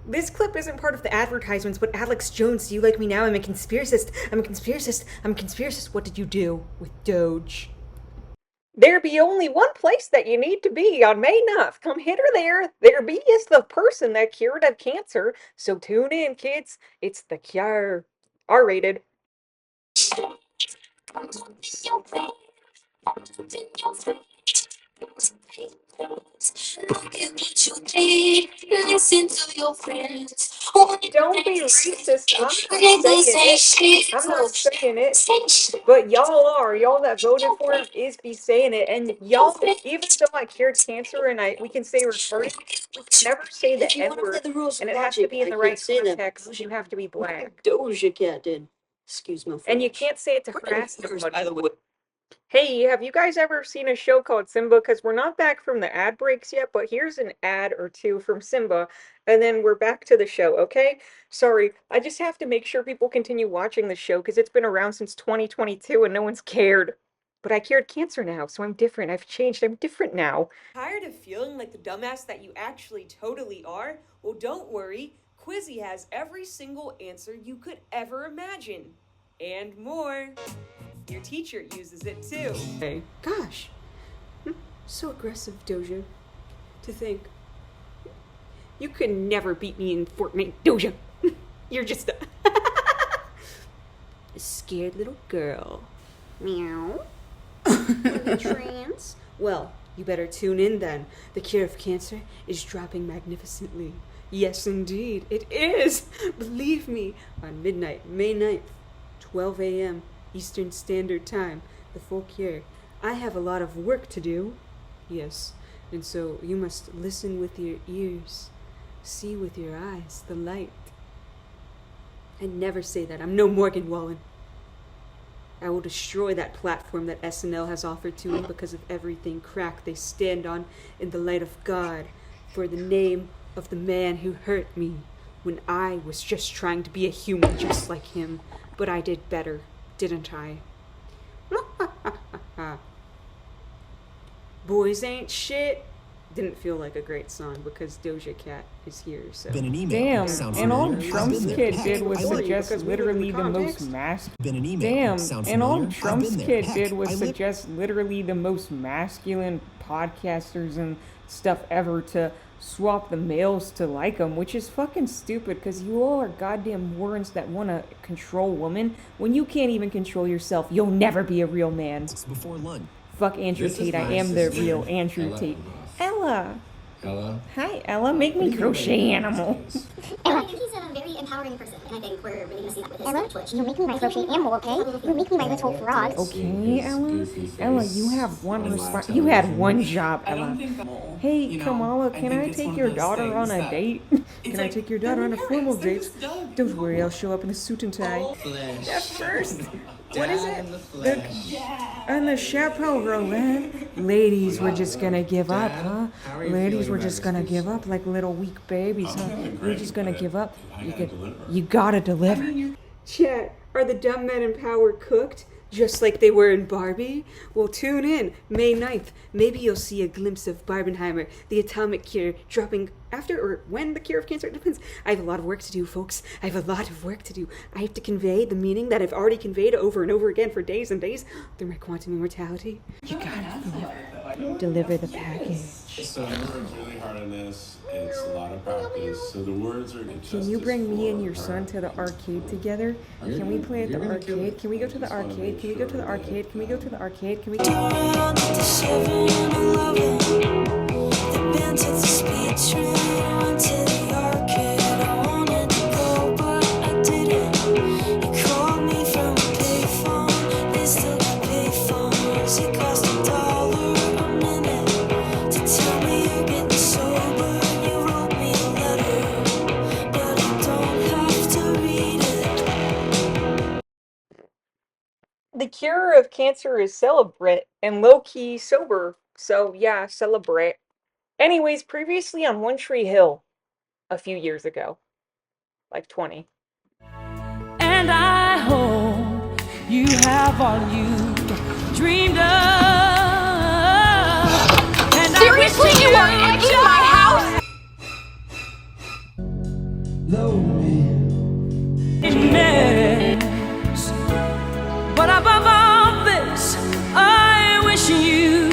This clip isn't part of the advertisements, but Alex Jones, do you like me now? I'm a conspiracist. I'm a conspiracist. I'm a conspiracist. What did you do with Doge? There be only one place that you need to be on May 9th. Come hither there. There be is the person that cured of cancer. So tune in, kids. It's the cure. R-rated. Look at what you did. Listen to your friends. Don't be racist. I'm not saying it. But y'all are. Y'all that voted for him is be saying it. And y'all, even though I cured cancer and we can say retarded, we can never say the N word. And it has to be in the right context. You have to be black. Doja Cat did. Excuse me. And you can't say it to harass somebody. Hey, have you guys ever seen a show called SIMBA? Because we're not back from the ad breaks yet, but here's an ad or two from SIMBA, and then we're back to the show, okay? Sorry, I just have to make sure people continue watching the show because it's been around since 2022 and no one's cared. But I cured cancer now, so I'm different. I've changed. I'm different now. Tired of feeling like the dumbass that you actually totally are? Well, don't worry. Quizzy has every single answer you could ever imagine. And more. Your teacher uses it too. Hey. Gosh. So aggressive, Doja. To think. You could never beat me in Fortnite, Doja. You're just a scared little girl. Meow. Trans? Well, you better tune in then. The cure of cancer is dropping magnificently. Yes, indeed, it is. Believe me, on midnight, May 9th, 12 a.m. Eastern Standard Time, the full cure. I have a lot of work to do. Yes, and so you must listen with your ears, see with your eyes the light. And never say that I'm no Morgan Wallen. I will destroy that platform that SNL has offered to me because of everything crack they stand on in the light of God for the name of the man who hurt me when I was just trying to be a human just like him. But I did better, didn't I? Boys ain't shit. Didn't feel like a great song because Doja Cat is here, so. Damn, and all Trump's kid did was suggest literally the most masculine podcasters and stuff ever to swap the males to like them, which is fucking stupid because you all are goddamn morons that want to control women. When you can't even control yourself, you'll never be a real man. Before lunch. Fuck Andrew Tate, I am the real Andrew Tate. Ella. Hi, Ella. Make me crochet animal. Ella, he's a very empowering person, and I think we're really gonna see that with his Twitch. You're making my crochet animal, okay? You're making my little frog. Okay, Ella. Ella, you have one You had one job, Ella. Hey, Kamala, can I take your daughter on a date? Can I take your daughter on a formal date? Don't worry, I'll show up in a suit and tie. At first. What is it? And the chapeau roulette. Ladies, we're just gonna give up, huh? Ladies, we're just gonna give up like little weak babies, huh? We're just gonna give up. You gotta deliver. Chat, are the dumb men in power cooked? Just like they were in Barbie? Well, tune in, May 9th. Maybe you'll see a glimpse of Barbenheimer, the atomic cure, dropping after or when the cure of cancer. It depends. I have a lot of work to do, folks. I have a lot of work to do. I have to convey the meaning that I've already conveyed over and over again for days and days through my quantum immortality. You gotta deliver the package. So I worked really hard on this. It's a lot of practice. So the words are just. Can you bring me and your son to the arcade together? Can we play at the arcade? Can we go to the arcade? Can we go to the arcade? Can we go to the arcade? Can we The cure of cancer is celebrate and low-key sober. So yeah, celebrate. Anyways, previously on One Tree Hill, a few years ago. Like 20. And I hope you have all you dreamed of. And Seriously, you are egging my house? But above all this, I wish you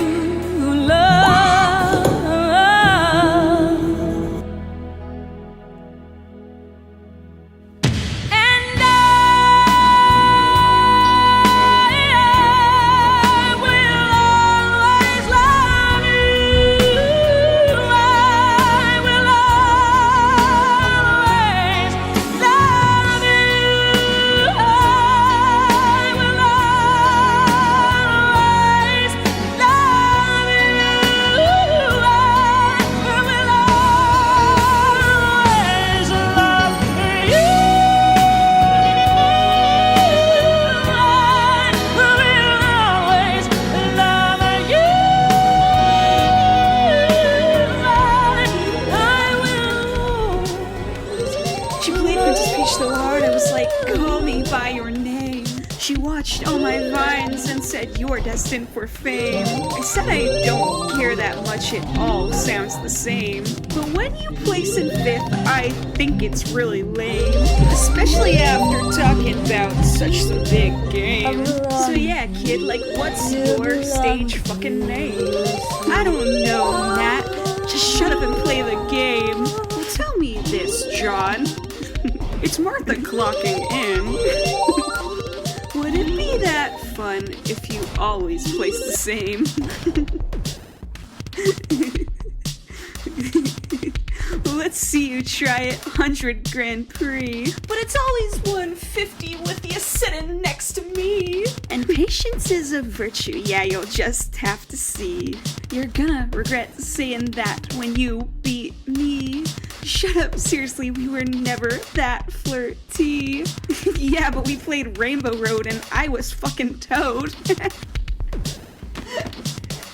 love. And I will said you're destined for fame. I said I don't care that much, it all sounds the same. But when you place in 5th, I think it's really lame. Especially after talking about such a big game. So yeah, kid, like what's your stage fucking name? I don't know, Nat. Just shut up and play the game. Well, tell me this, John. It's Martha clocking in. Would it be that fun if you always place the same? Let's see you try it, 100 Grand Prix. But it's always 150 with you sitting next to me. And patience is a virtue, yeah, you'll just have to see. You're gonna regret saying that when you beat me. Shut up, seriously, we were never that flirty. Yeah, but we played Rainbow Road and I was fucking Toad.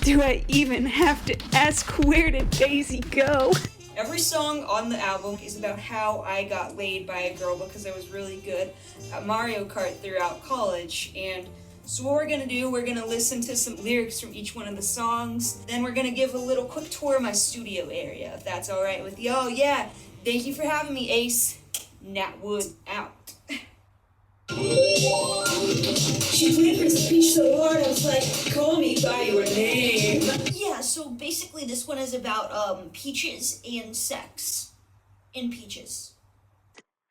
Do I even have to ask, where did Daisy go? Every song on the album is about how I got laid by a girl because I was really good at Mario Kart throughout college. And so what we're gonna do, we're gonna listen to some lyrics from each one of the songs. Then we're gonna give a little quick tour of my studio area, if that's all right with you. Oh yeah, thank you for having me, Ace. Nat Wood out. She played her speech so hard, I was like, call me by your name. Yeah, so basically this one is about peaches and sex. In Peaches.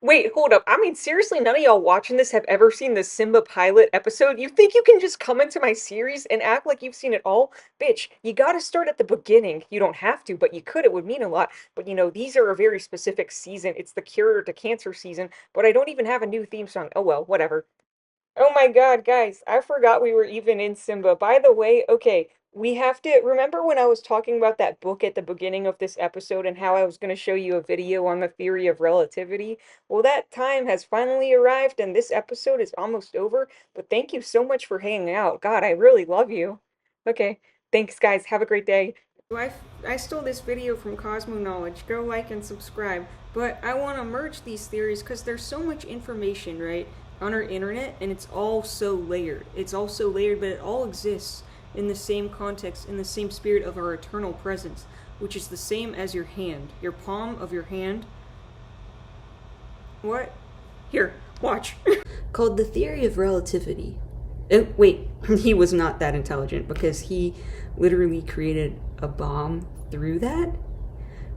Wait, hold up. I mean, seriously, none of y'all watching this have ever seen the SIMBA pilot episode? You think you can just come into my series and act like you've seen it all? Bitch, you gotta start at the beginning. You don't have to, but you could. It would mean a lot. But you know, these are a very specific season. It's the Cure to Cancer season, but I don't even have a new theme song. Oh well, whatever. Oh my god, guys, I forgot we were even in SIMBA. By the way, okay, we have to remember when I was talking about that book at the beginning of this episode and how I was going to show you a video on the theory of relativity? Well, that time has finally arrived and this episode is almost over, but thank you so much for hanging out. God, I really love you. Okay, thanks guys. Have a great day. I stole this video from Cosmo Knowledge. Go like and subscribe. But I want to merge these theories because there's so much information, right, on our internet, and it's all so layered. It's all so layered, but it all exists in the same context, in the same spirit of our eternal presence, which is the same as your hand. Your palm of your hand. What? Here, watch. Called the theory of relativity. Wait, he was not that intelligent because he literally created a bomb through that.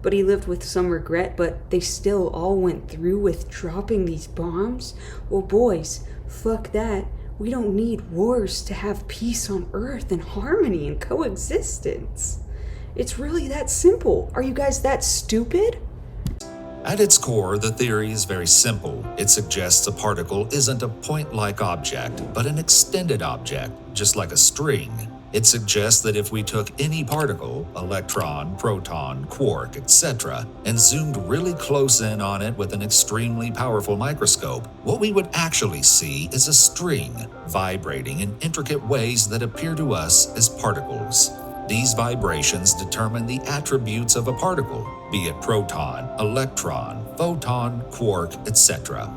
But he lived with some regret, but they still all went through with dropping these bombs? Well, boys, fuck that. We don't need wars to have peace on Earth and harmony and coexistence. It's really that simple. Are you guys that stupid? At its core, the theory is very simple. It suggests a particle isn't a point-like object, but an extended object, just like a string. It suggests that if we took any particle, electron, proton, quark, etc., and zoomed really close in on it with an extremely powerful microscope, what we would actually see is a string, vibrating in intricate ways that appear to us as particles. These vibrations determine the attributes of a particle, be it proton, electron, photon, quark, etc.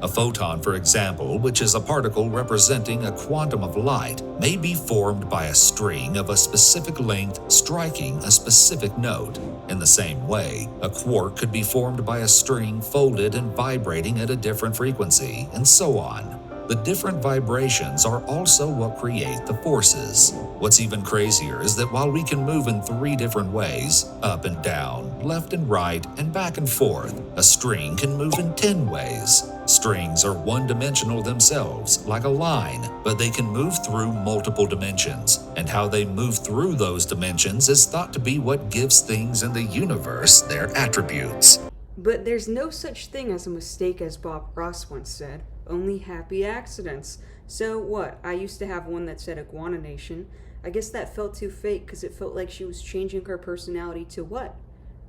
A photon, for example, which is a particle representing a quantum of light, may be formed by a string of a specific length striking a specific note. In the same way, a quark could be formed by a string folded and vibrating at a different frequency, and so on. The different vibrations are also what create the forces. What's even crazier is that while we can move in 3 different ways, up and down, left and right, and back and forth, a string can move in 10 ways. Strings are one-dimensional themselves, like a line, but they can move through multiple dimensions, and how they move through those dimensions is thought to be what gives things in the universe their attributes. But there's no such thing as a mistake, as Bob Ross once said. Only happy accidents. So what? I used to have one that said Iguana Nation. I guess that felt too fake because it felt like she was changing her personality to what?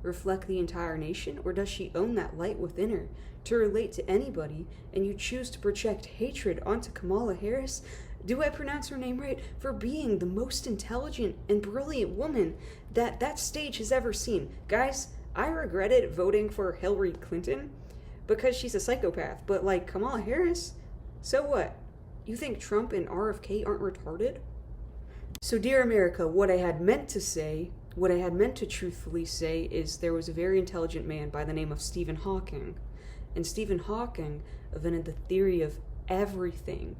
Reflect the entire nation? Or does she own that light within her to relate to anybody, and you choose to project hatred onto Kamala Harris? Do I pronounce her name right? For being the most intelligent and brilliant woman that stage has ever seen. Guys, I regretted voting for Hillary Clinton because she's a psychopath, but like Kamala Harris, so what? You think Trump and RFK aren't retarded? So, dear America, what I had meant to truthfully say is there was a very intelligent man by the name of Stephen Hawking. And Stephen Hawking invented the theory of everything,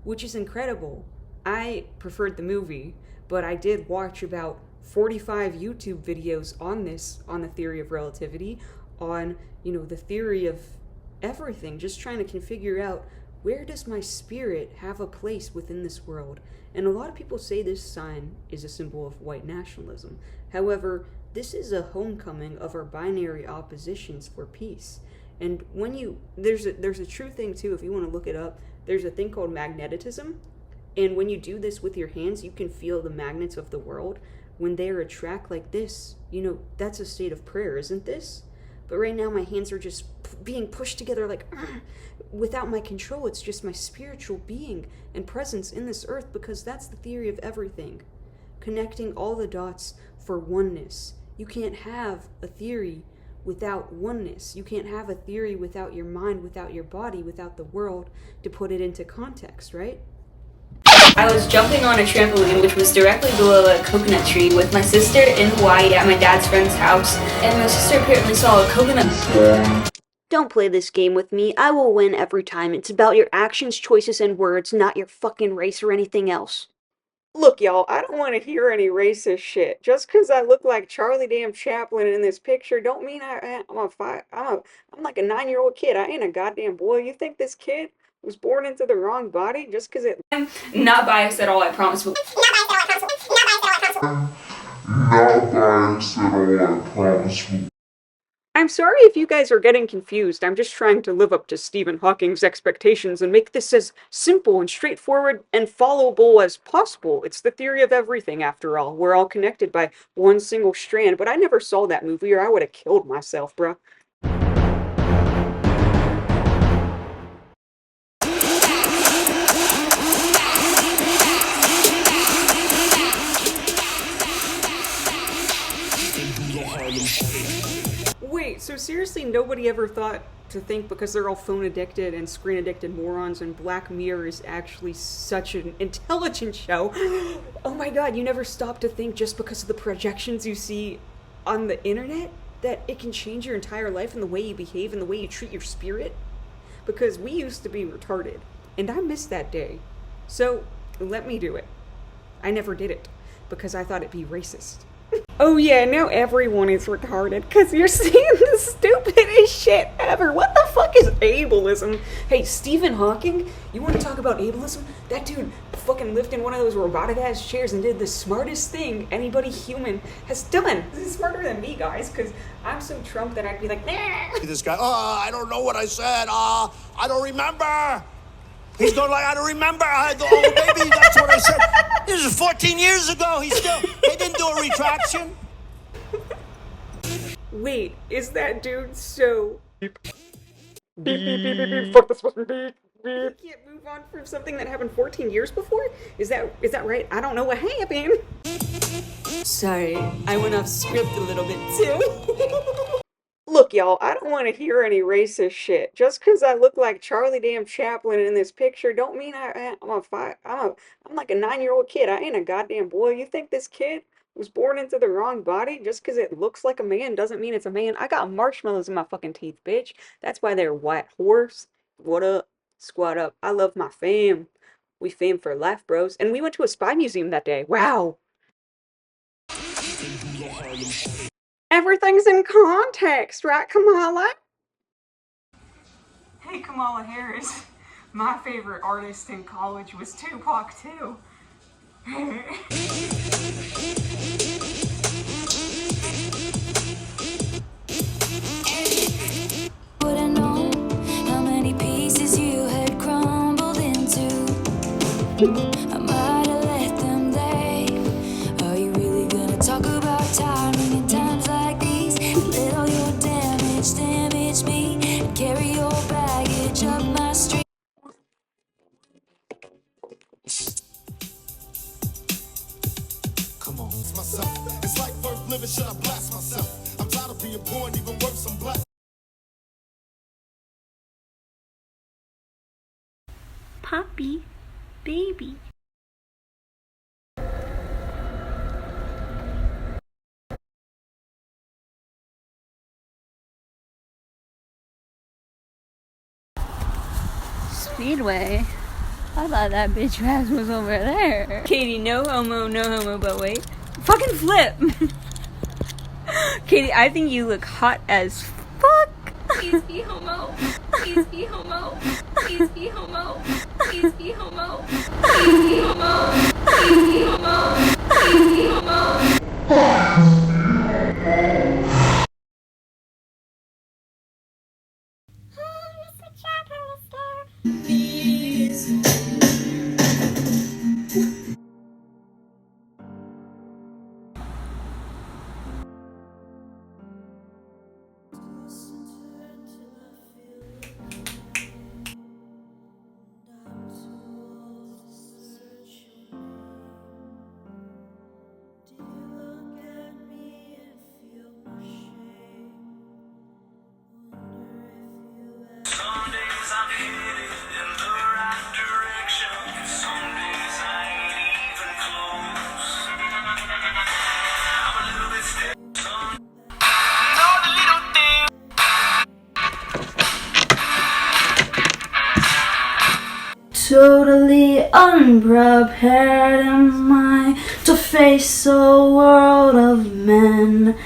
which is incredible. I preferred the movie, but I did watch about 45 YouTube videos on the theory of relativity, on, the theory of everything, just trying to figure out where does my spirit have a place within this world. And a lot of people say this sign is a symbol of white nationalism. However, this is a homecoming of our binary oppositions for peace. And there's a true thing too, if you want to look it up, there's a thing called magnetism. And when you do this with your hands, you can feel the magnets of the world. When they are attract like this, that's a state of prayer, isn't this? But right now my hands are just being pushed together like, without my control. It's just my spiritual being and presence in this earth, because that's the theory of everything. Connecting all the dots for oneness. You can't have a theory without oneness. You can't have a theory without your mind, without your body, without the world, to put it into context, right? I was jumping on a trampoline which was directly below a coconut tree with my sister in Hawaii at my dad's friend's house, and my sister apparently saw a coconut. Don't play this game with me. I will win every time. It's about your actions, choices, and words, not your fucking race or anything else. Look, y'all, I don't want to hear any racist shit. Just because I look like Charlie damn Chaplin in this picture don't mean I'm like a 9-year-old kid. I ain't a goddamn boy. You think this kid was born into the wrong body just because it... I'm not biased at all, I promise. Not biased at all, I promise. I'm sorry if you guys are getting confused. I'm just trying to live up to Stephen Hawking's expectations and make this as simple and straightforward and followable as possible. It's the theory of everything, after all. We're all connected by one single strand, but I never saw that movie or I would have killed myself, bruh. Wait, so seriously nobody ever thought to think, because they're all phone addicted and screen addicted morons, and Black Mirror is actually such an intelligent show? Oh my god, you never stop to think, just because of the projections you see on the internet, that it can change your entire life and the way you behave and the way you treat your spirit? Because we used to be retarded, and I miss that day. So, let me do it. I never did it, because I thought it'd be racist. Oh yeah, now everyone is retarded, because you're seeing the stupidest shit ever. What the fuck is ableism? Hey, Stephen Hawking, you want to talk about ableism? That dude fucking lived in one of those robotic-ass chairs and did the smartest thing anybody human has done. This is smarter than me, guys, because I'm so Trump that I'd be like, nah. This guy, I don't know what I said. I don't remember. He's going like, I don't remember. I go, oh, maybe that's what I said. This is 14 years ago. They didn't do a retraction. Wait, is that dude so... Beep, beep, beep, beep, beep, fuck this wasn't beep, beep. You can't move on from something that happened 14 years before? Is that right? I don't know what happened. Sorry, I went off script a little bit too. Look, y'all, I don't want to hear any racist shit. Just because I look like Charlie damn Chaplin in this picture don't mean I'm like a 9-year-old kid. I ain't a goddamn boy. You think this kid was born into the wrong body? Just because it looks like a man doesn't mean it's a man. I got marshmallows in my fucking teeth, bitch. That's why they're white horse. What up? Squat up. I love my fam. We fam for life, bros. And we went to a spy museum that day. Wow. Everything's in context, right, Kamala? Hey, Kamala Harris. My favorite artist in college was Tupac, too. Wouldn't know how many pieces you had crumbled into. I might have let them lay. Are you really gonna talk about timing in times like these? Let all your damage me and carry your baggage up my street. Come on. It's myself. It's like worth living, should I blast myself? I'm tired of being poor and even worse, I'm black. Poppy. baby. Speedway? I thought that bitch ass was over there. Katie, no homo, but wait. Fucking flip! Katie, I think you look hot as fuck! Please be homo. Please be homo. Please be homo. Please be homo. Please be homo. Please be homo. Please be homo. Totally unprepared am I to face a world of men,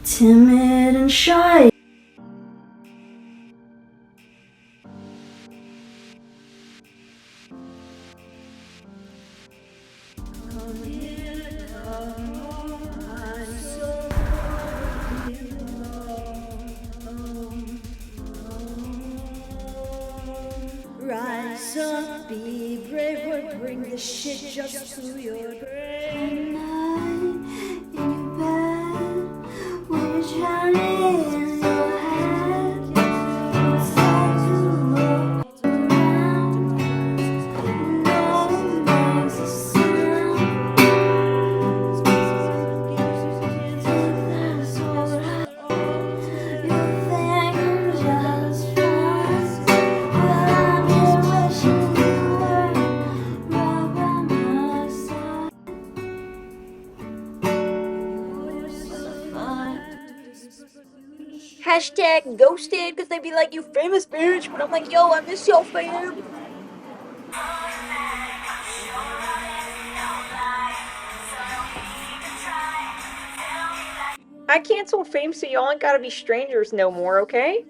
timid and shy. Rise up, be brave, or bring the shit just to your brain. In your bed, with your hand in your head, start to look around. No one makes a sound. You think I'm just fine, but I'm here wishing you were right by my side. Hashtag ghosted because they be like, you famous bitch, but I'm like, yo, I miss your fam. I canceled fame, so y'all ain't gotta be strangers no more, okay?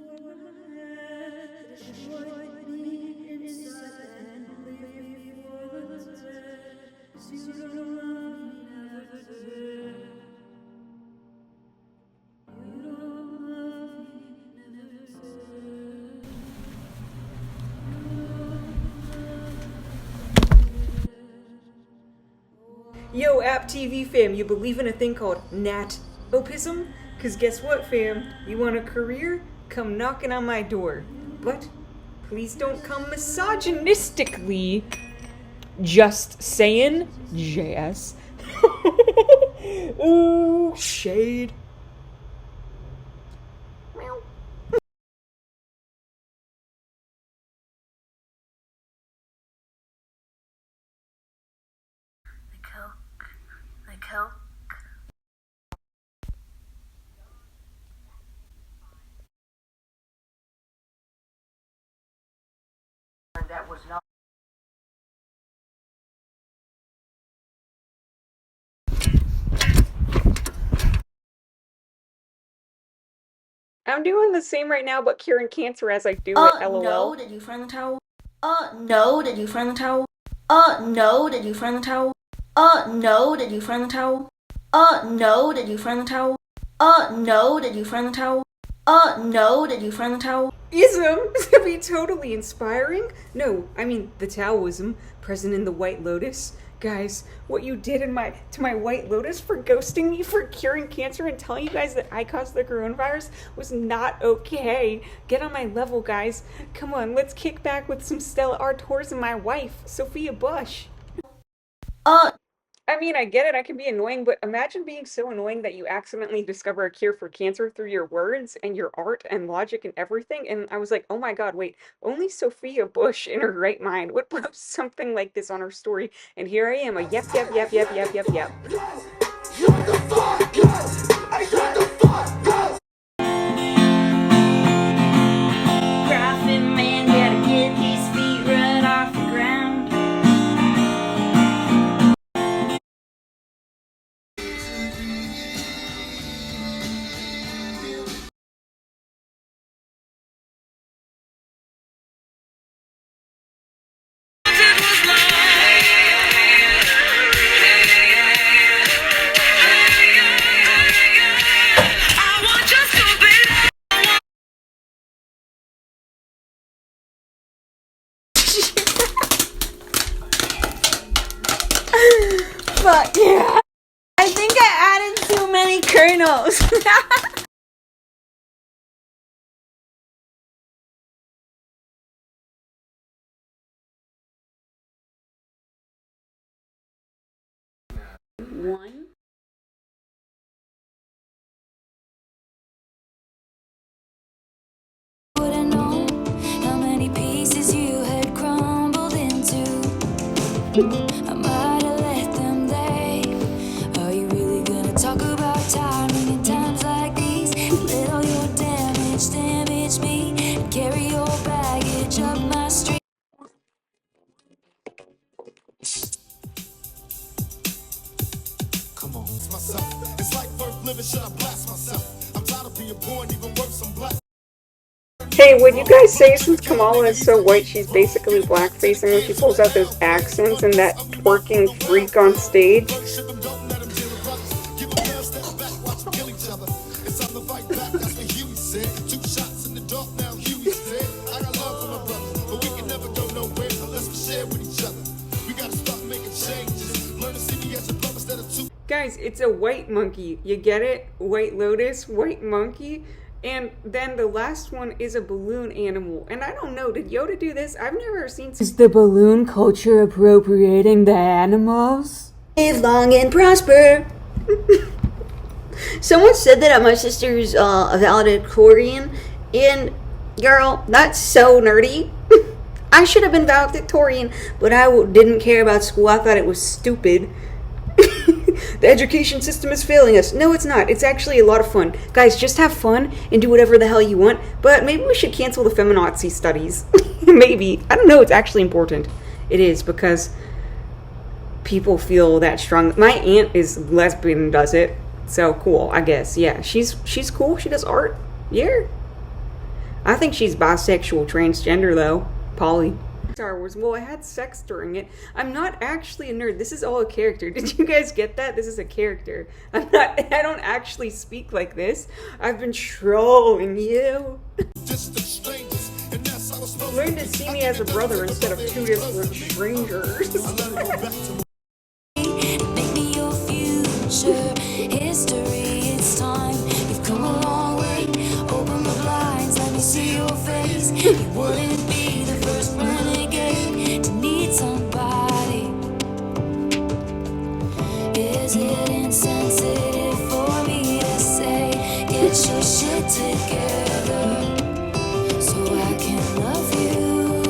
Yo, App TV fam, you believe in a thing called nat-opism? Cause guess what, fam? You want a career? Come knocking on my door. But please don't come misogynistically. Just saying, JS. Ooh, shade. The coke. That was not. I'm doing the same right now, but curing cancer as I do it, LOL. No, did you find the towel? No, did you find the towel? No, did you find the towel? No, did you find the towel? No, did you find the towel? No, did you find the towel? No, did you find the towel? Ism to be totally inspiring? No, I mean the Taoism present in the White Lotus. Guys, what you did to my White Lotus for ghosting me for curing cancer and telling you guys that I caused the coronavirus was not okay. Get on my level, guys. Come on, let's kick back with some Stella Artois and my wife, Sophia Bush. I mean, I get it, I can be annoying, but imagine being so annoying that you accidentally discover a cure for cancer through your words and your art and logic and everything. And I was like, oh my God, wait, only Sophia Bush in her right mind would post something like this on her story. And here I am, a yep, yep, yep, yep, yep, yep, yep. Profit man, gotta get his feet right off the ground. But yeah, I think I added too many kernels. One. Wouldn't know how many pieces you had crumbled into. I might have let them day. Are you really gonna talk about timing in times like these? Let all your damage me and carry your baggage up my street. Come on. It's like first living, should I blast myself? I'm tired of being poor and even worse, I'm black. Hey, would you guys say since Kamala is so white, she's basically blackfacing when she pulls out those accents and that twerking freak on stage? Guys, it's a white monkey. You get it? White lotus, white monkey. And then the last one is a balloon animal. And I don't know, did Yoda do this? I've never seen... Is the balloon culture appropriating the animals? Live long and prosper. Someone said that my sister's a valedictorian. And, girl, that's so nerdy. I should have been valedictorian, but I didn't care about school. I thought it was stupid. The education system is failing us. No, it's not. It's actually a lot of fun. Guys, just have fun and do whatever the hell you want. But maybe we should cancel the feminazi studies. Maybe. I don't know. It's actually important. It is, because people feel that strong. My aunt is lesbian and does it. So cool, I guess. Yeah, she's cool. She does art. Yeah. I think she's bisexual, transgender, though. Poly. Star Wars. Well, I had sex during it. I'm not actually a nerd. This is all a character. Did you guys get that? This is a character. I don't actually speak like this. I've been trolling you. Learn to see me as a brother instead of two different strangers. Make me your future history. It's time. You've come a long way. Open the blinds. Let me see your face. You wouldn't be the first renegade to need somebody. Is it insensitive for me to say, get your shit together so I can love you?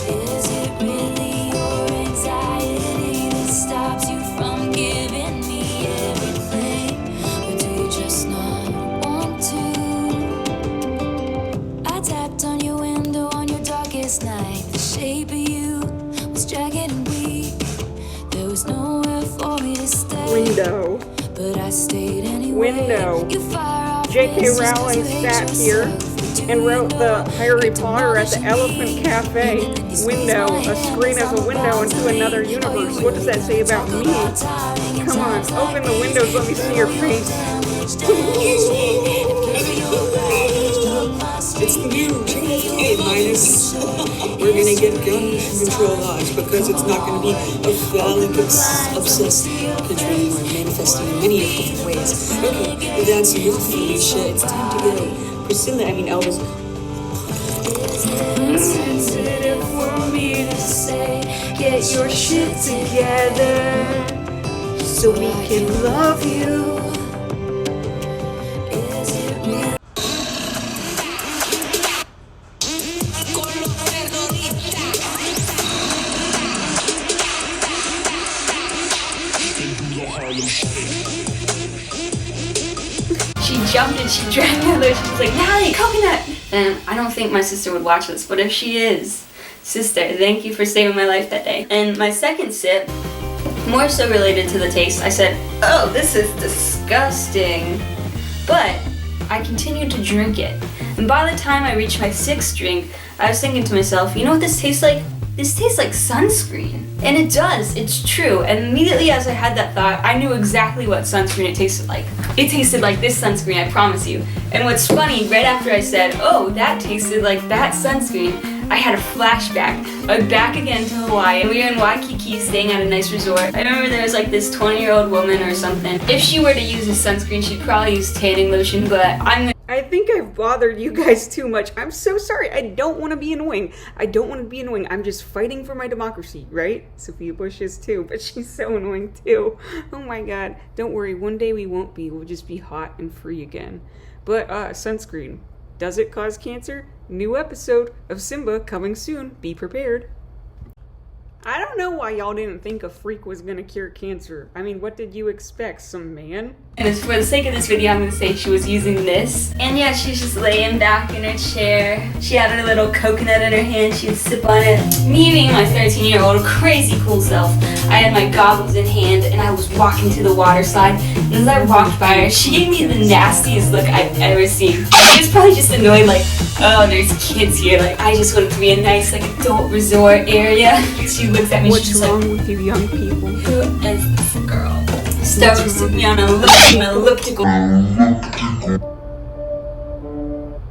Is it really your anxiety that stops you from giving me everything? Or do you just not want to? I tapped on your window on your darkest night. The shape of you was jagged and weak. There was nowhere for me to stay. Window. But I stayed anyway. Window. You fire off J.K. just 'cause Rowling you hate sat here yourself. and wrote the Harry Potter at the Elephant Cafe. Window. A screen as a window into another universe. What does that say about me? Come on, open the windows, let me see your face. It's the new A minus. We're gonna get gun control laws because it's not gonna be a phallic obsessed country anymore, manifesting in many different ways. Okay, that's enough for you shit. It's time to go. Priscilla, Elvis. Sensitive for me me to say, get your shit together so we can love you. Is it real? She jumped and she dragged me out there. She was like, Natalie, coconut! And I don't think my sister would watch this, but if she is, sister, thank you for saving my life that day. And my second sip, more so related to the taste, I said, oh, this is disgusting. But I continued to drink it. And by the time I reached my sixth drink, I was thinking to myself, you know what this tastes like? This tastes like sunscreen. And it does, it's true. And immediately as I had that thought, I knew exactly what sunscreen it tasted like. It tasted like this sunscreen, I promise you. And what's funny, right after I said, oh, that tasted like that sunscreen, I had a flashback. I was back again to Hawaii. We were in Waikiki staying at a nice resort. I remember there was like this 20-year-old woman or something. If she were to use a sunscreen, she'd probably use tanning lotion, but I think I've bothered you guys too much. I'm so sorry. I don't want to be annoying. I'm just fighting for my democracy, right? Sophia Bush is too, but she's so annoying too. Oh my god. Don't worry. One day we won't be. We'll just be hot and free again. But sunscreen. Does it cause cancer? New episode of SIMBA coming soon. Be prepared. I don't know why y'all didn't think a freak was gonna cure cancer. I mean, what did you expect? Some man? And for the sake of this video, I'm gonna say she was using this. And yeah, she's just laying back in her chair. She had her little coconut in her hand. She would sip on it. Me being my 13-year-old crazy cool self, I had my goggles in hand and I was walking to the water slide. And as I walked by her, she gave me the nastiest look I've ever seen. She was probably just annoyed, like, oh, there's kids here. Like, I just want it to be a nice, like, adult resort area. She looks at me. What's she's wrong like, with you young people? who is this girl? Starbucks took me on an elliptical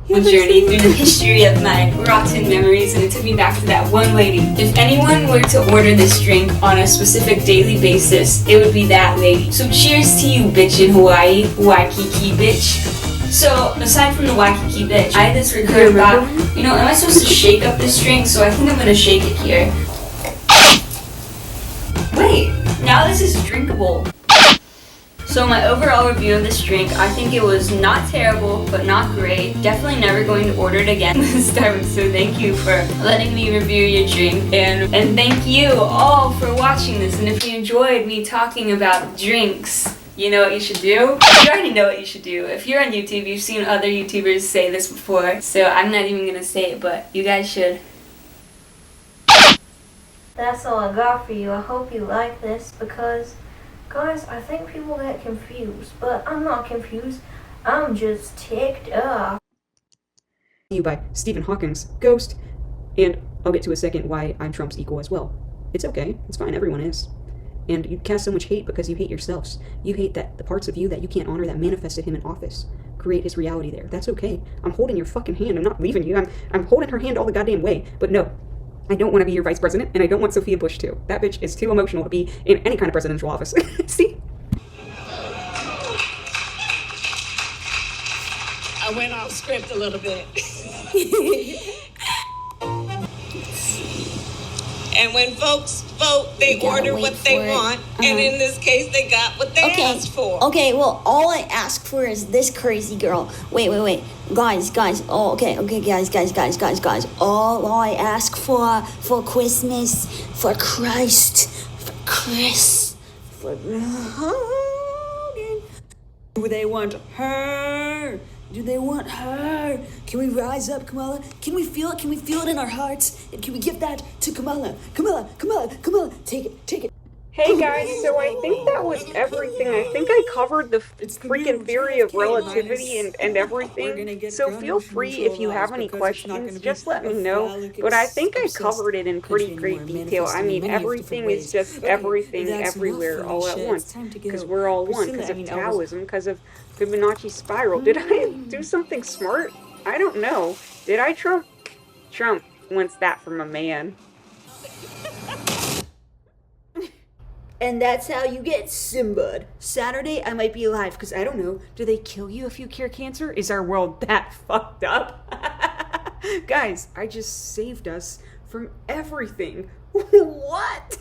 journey through the history of my rotten memories, and it took me back to that one lady. If anyone were to order this drink on a specific daily basis, it would be that lady. So cheers to you, bitch in Hawaii, Waikiki bitch. So, aside from the Waikiki bitch, I had this recurring thought, you know, am I supposed to shake up this drink? So I think I'm gonna shake it here. Wait, now this is drinkable. So my overall review of this drink, I think it was not terrible, but not great. Definitely never going to order it again this time. So thank you for letting me review your drink. And thank you all for watching this. And if you enjoyed me talking about drinks, you know what you should do? You already know what you should do. If you're on YouTube, you've seen other YouTubers say this before. So I'm not even gonna say it, but you guys should. That's all I got for you. I hope you like this because, guys, I think people get confused, but I'm not confused. I'm just ticked off. You by Stephen Hawking's Ghost, and I'll get to a second why I'm Trump's equal as well. It's okay. It's fine. Everyone is. And you cast so much hate because you hate yourselves. You hate that the parts of you that you can't honor that manifested him in office. Create his reality there. That's okay. I'm holding your fucking hand. I'm not leaving you. I'm holding her hand all the goddamn way. But no, I don't want to be your vice president, and I don't want Sophia Bush too. That bitch is too emotional to be in any kind of presidential office. See? I went off script a little bit. And when folks vote, they order what they want, and in this case, they got what they asked for. Okay, well, all I ask for is this crazy girl. Wait. Guys. Oh, okay, guys. All I ask for Christmas, for Christ, for Chris, for... Do they want her? Do they want her? Can we rise up, Kamala? Can we feel it? Can we feel it in our hearts? And can we give that to Kamala? Kamala, take it. Hey guys, so I think that was everything. I think I covered the freaking theory of relativity and everything. So feel free if you have any questions, just let me know. But I think I covered it in pretty great detail. I mean, everything is just everything everywhere all at once. Because we're all one, because of Taoism, because of Fibonacci spiral. Did I do something smart? I don't know. Did I, Trump? Trump wants that from a man. And that's how you get SIMBA'd. Saturday, I might be alive, because I don't know, do they kill you if you cure cancer? Is our world that fucked up? Guys, I just saved us from everything. What?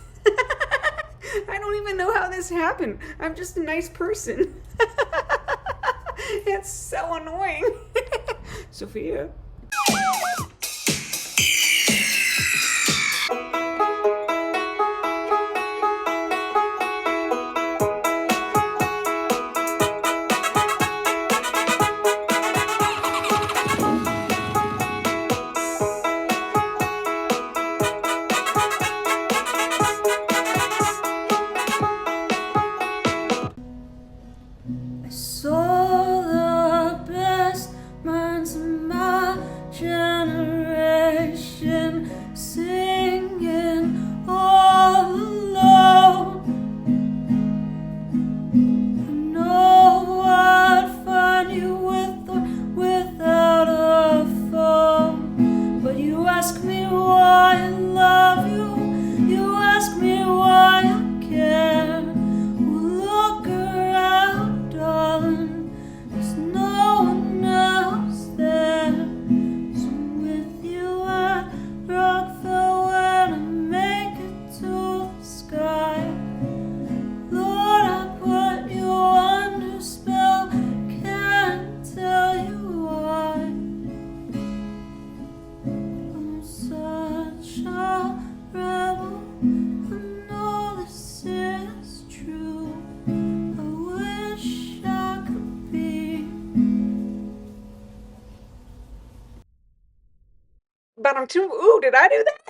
I don't even know how this happened. I'm just a nice person. It's so annoying. Sophia. I saw the best minds of my generation singing all alone. I know I'd find you with or without a phone, but you ask me why I love you, you ask me why I care. Well, look around, darling, there's no one else there. So I'm with you at Rockville when I make it to the sky. Lord, I put you under spell, can't tell you why. I'm such a rebel, I know this is true. I wish I could be. But I'm too. Ooh, did I do that?